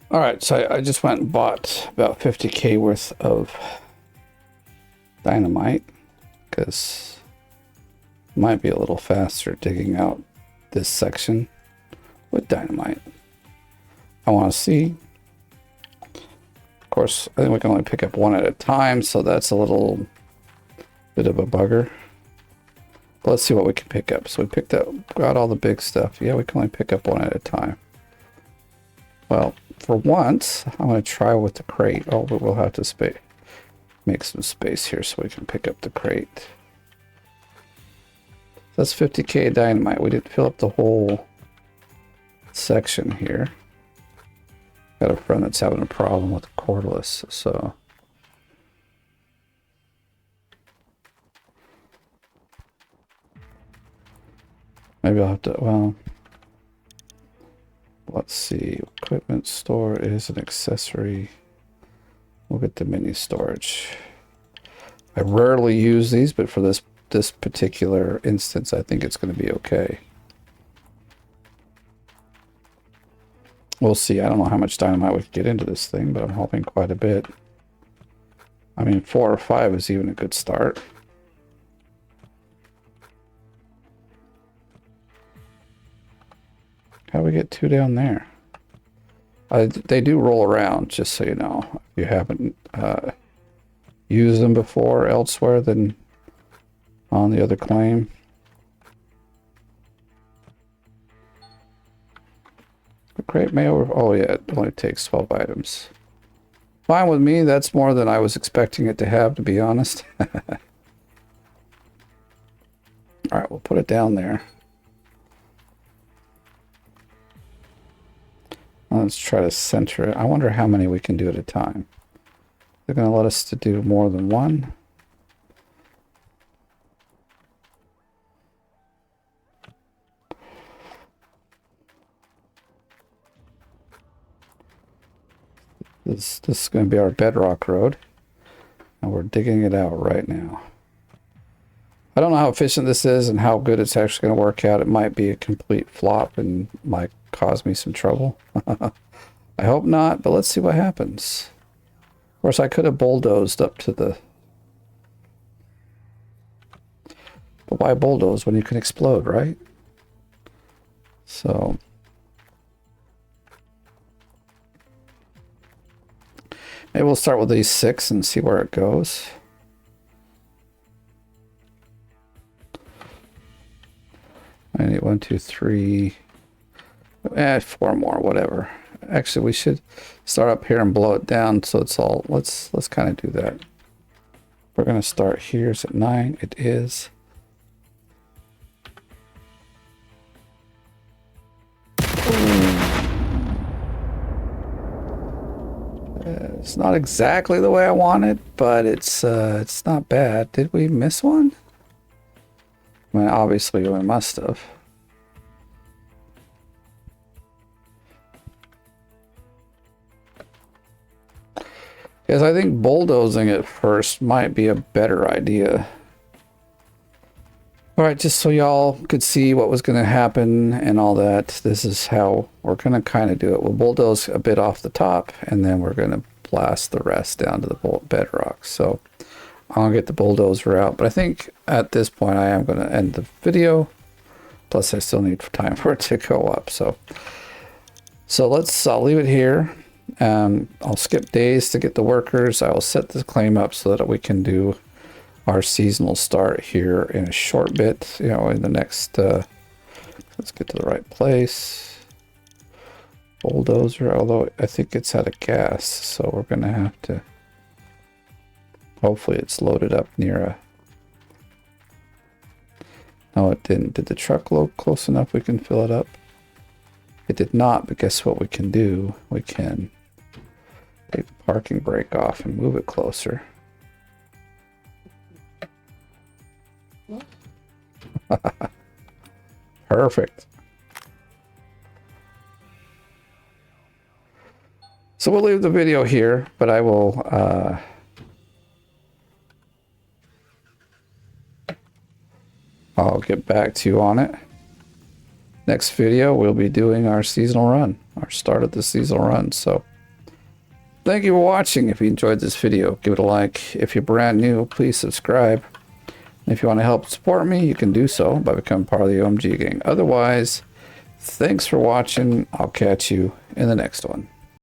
S1: All right, so I just went and bought about 50K worth of dynamite because it might be a little faster digging out this section with dynamite. I want to see. Of course, I think we can only pick up one at a time, so that's a little bit of a bugger. But let's see what we can pick up. So we picked up, got all the big stuff. Yeah, we can only pick up one at a time. Well, for once, I'm going to try with the crate. Oh, but we'll have to make some space here so we can pick up the crate. That's 50K dynamite. We didn't fill up the whole section here. Got a friend that's having a problem with the cordless, so maybe I'll have to, well, let's see. Equipment store is an accessory. We'll get the mini storage. I rarely use these, but for this particular instance, I think it's going to be okay. We'll see. I don't know how much dynamite we can get into this thing, but I'm hoping quite a bit. I mean, 4 or 5 is even a good start. How do we get 2 down there? They do roll around, just so you know. If you haven't used them before elsewhere than on the other claim. The crate may over... Oh yeah, it only takes 12 items. Fine with me. That's more than I was expecting it to have, to be honest. Alright, we'll put it down there. Let's try to center it. I wonder how many we can do at a time. They're going to let us to do more than one. This is going to be our bedrock road, and we're digging it out right now. I don't know how efficient this is and how good it's actually going to work out. It might be a complete flop and might cause me some trouble. I hope not, but let's see what happens. Of course, I could have bulldozed up to the... But why bulldoze when you can explode, right? So... maybe we'll start with these 6 and see where it goes. I need 1, 2, 3... 4 more, whatever. Actually, we should start up here and blow it down so it's all... Let's kind of do that. We're going to start here. Is it 9? It is. It's not exactly the way I want it, but it's not bad. Did we miss one? I mean, obviously we must have. Because I think bulldozing it first might be a better idea. Alright, just so y'all could see what was going to happen and all that, this is how we're going to kind of do it. We'll bulldoze a bit off the top, and then we're going to blast the rest down to the bedrock. So I'll get the bulldozer out, but I think at this point I am going to end the video. Plus I still need time for it to go up. So I'll leave it here. I'll skip days to get the workers. I will set the claim up so that we can do our seasonal start here in a short bit, you know, in the next, let's get to the right place. Bulldozer, although I think it's out of gas, so we're going to have to, hopefully it's loaded up near a, no it didn't. Did the truck load close enough we can fill it up? It did not, but guess what we can do? We can take the parking brake off and move it closer. Perfect. So we'll leave the video here, but I will I'll get back to you on it. Next video we'll be doing our seasonal run, our start of the seasonal run. So thank you for watching. If you enjoyed this video, give it a like. If you're brand new, please subscribe. If you want to help support me, you can do so by becoming part of the OMG gang. Otherwise, thanks for watching. I'll catch you in the next one.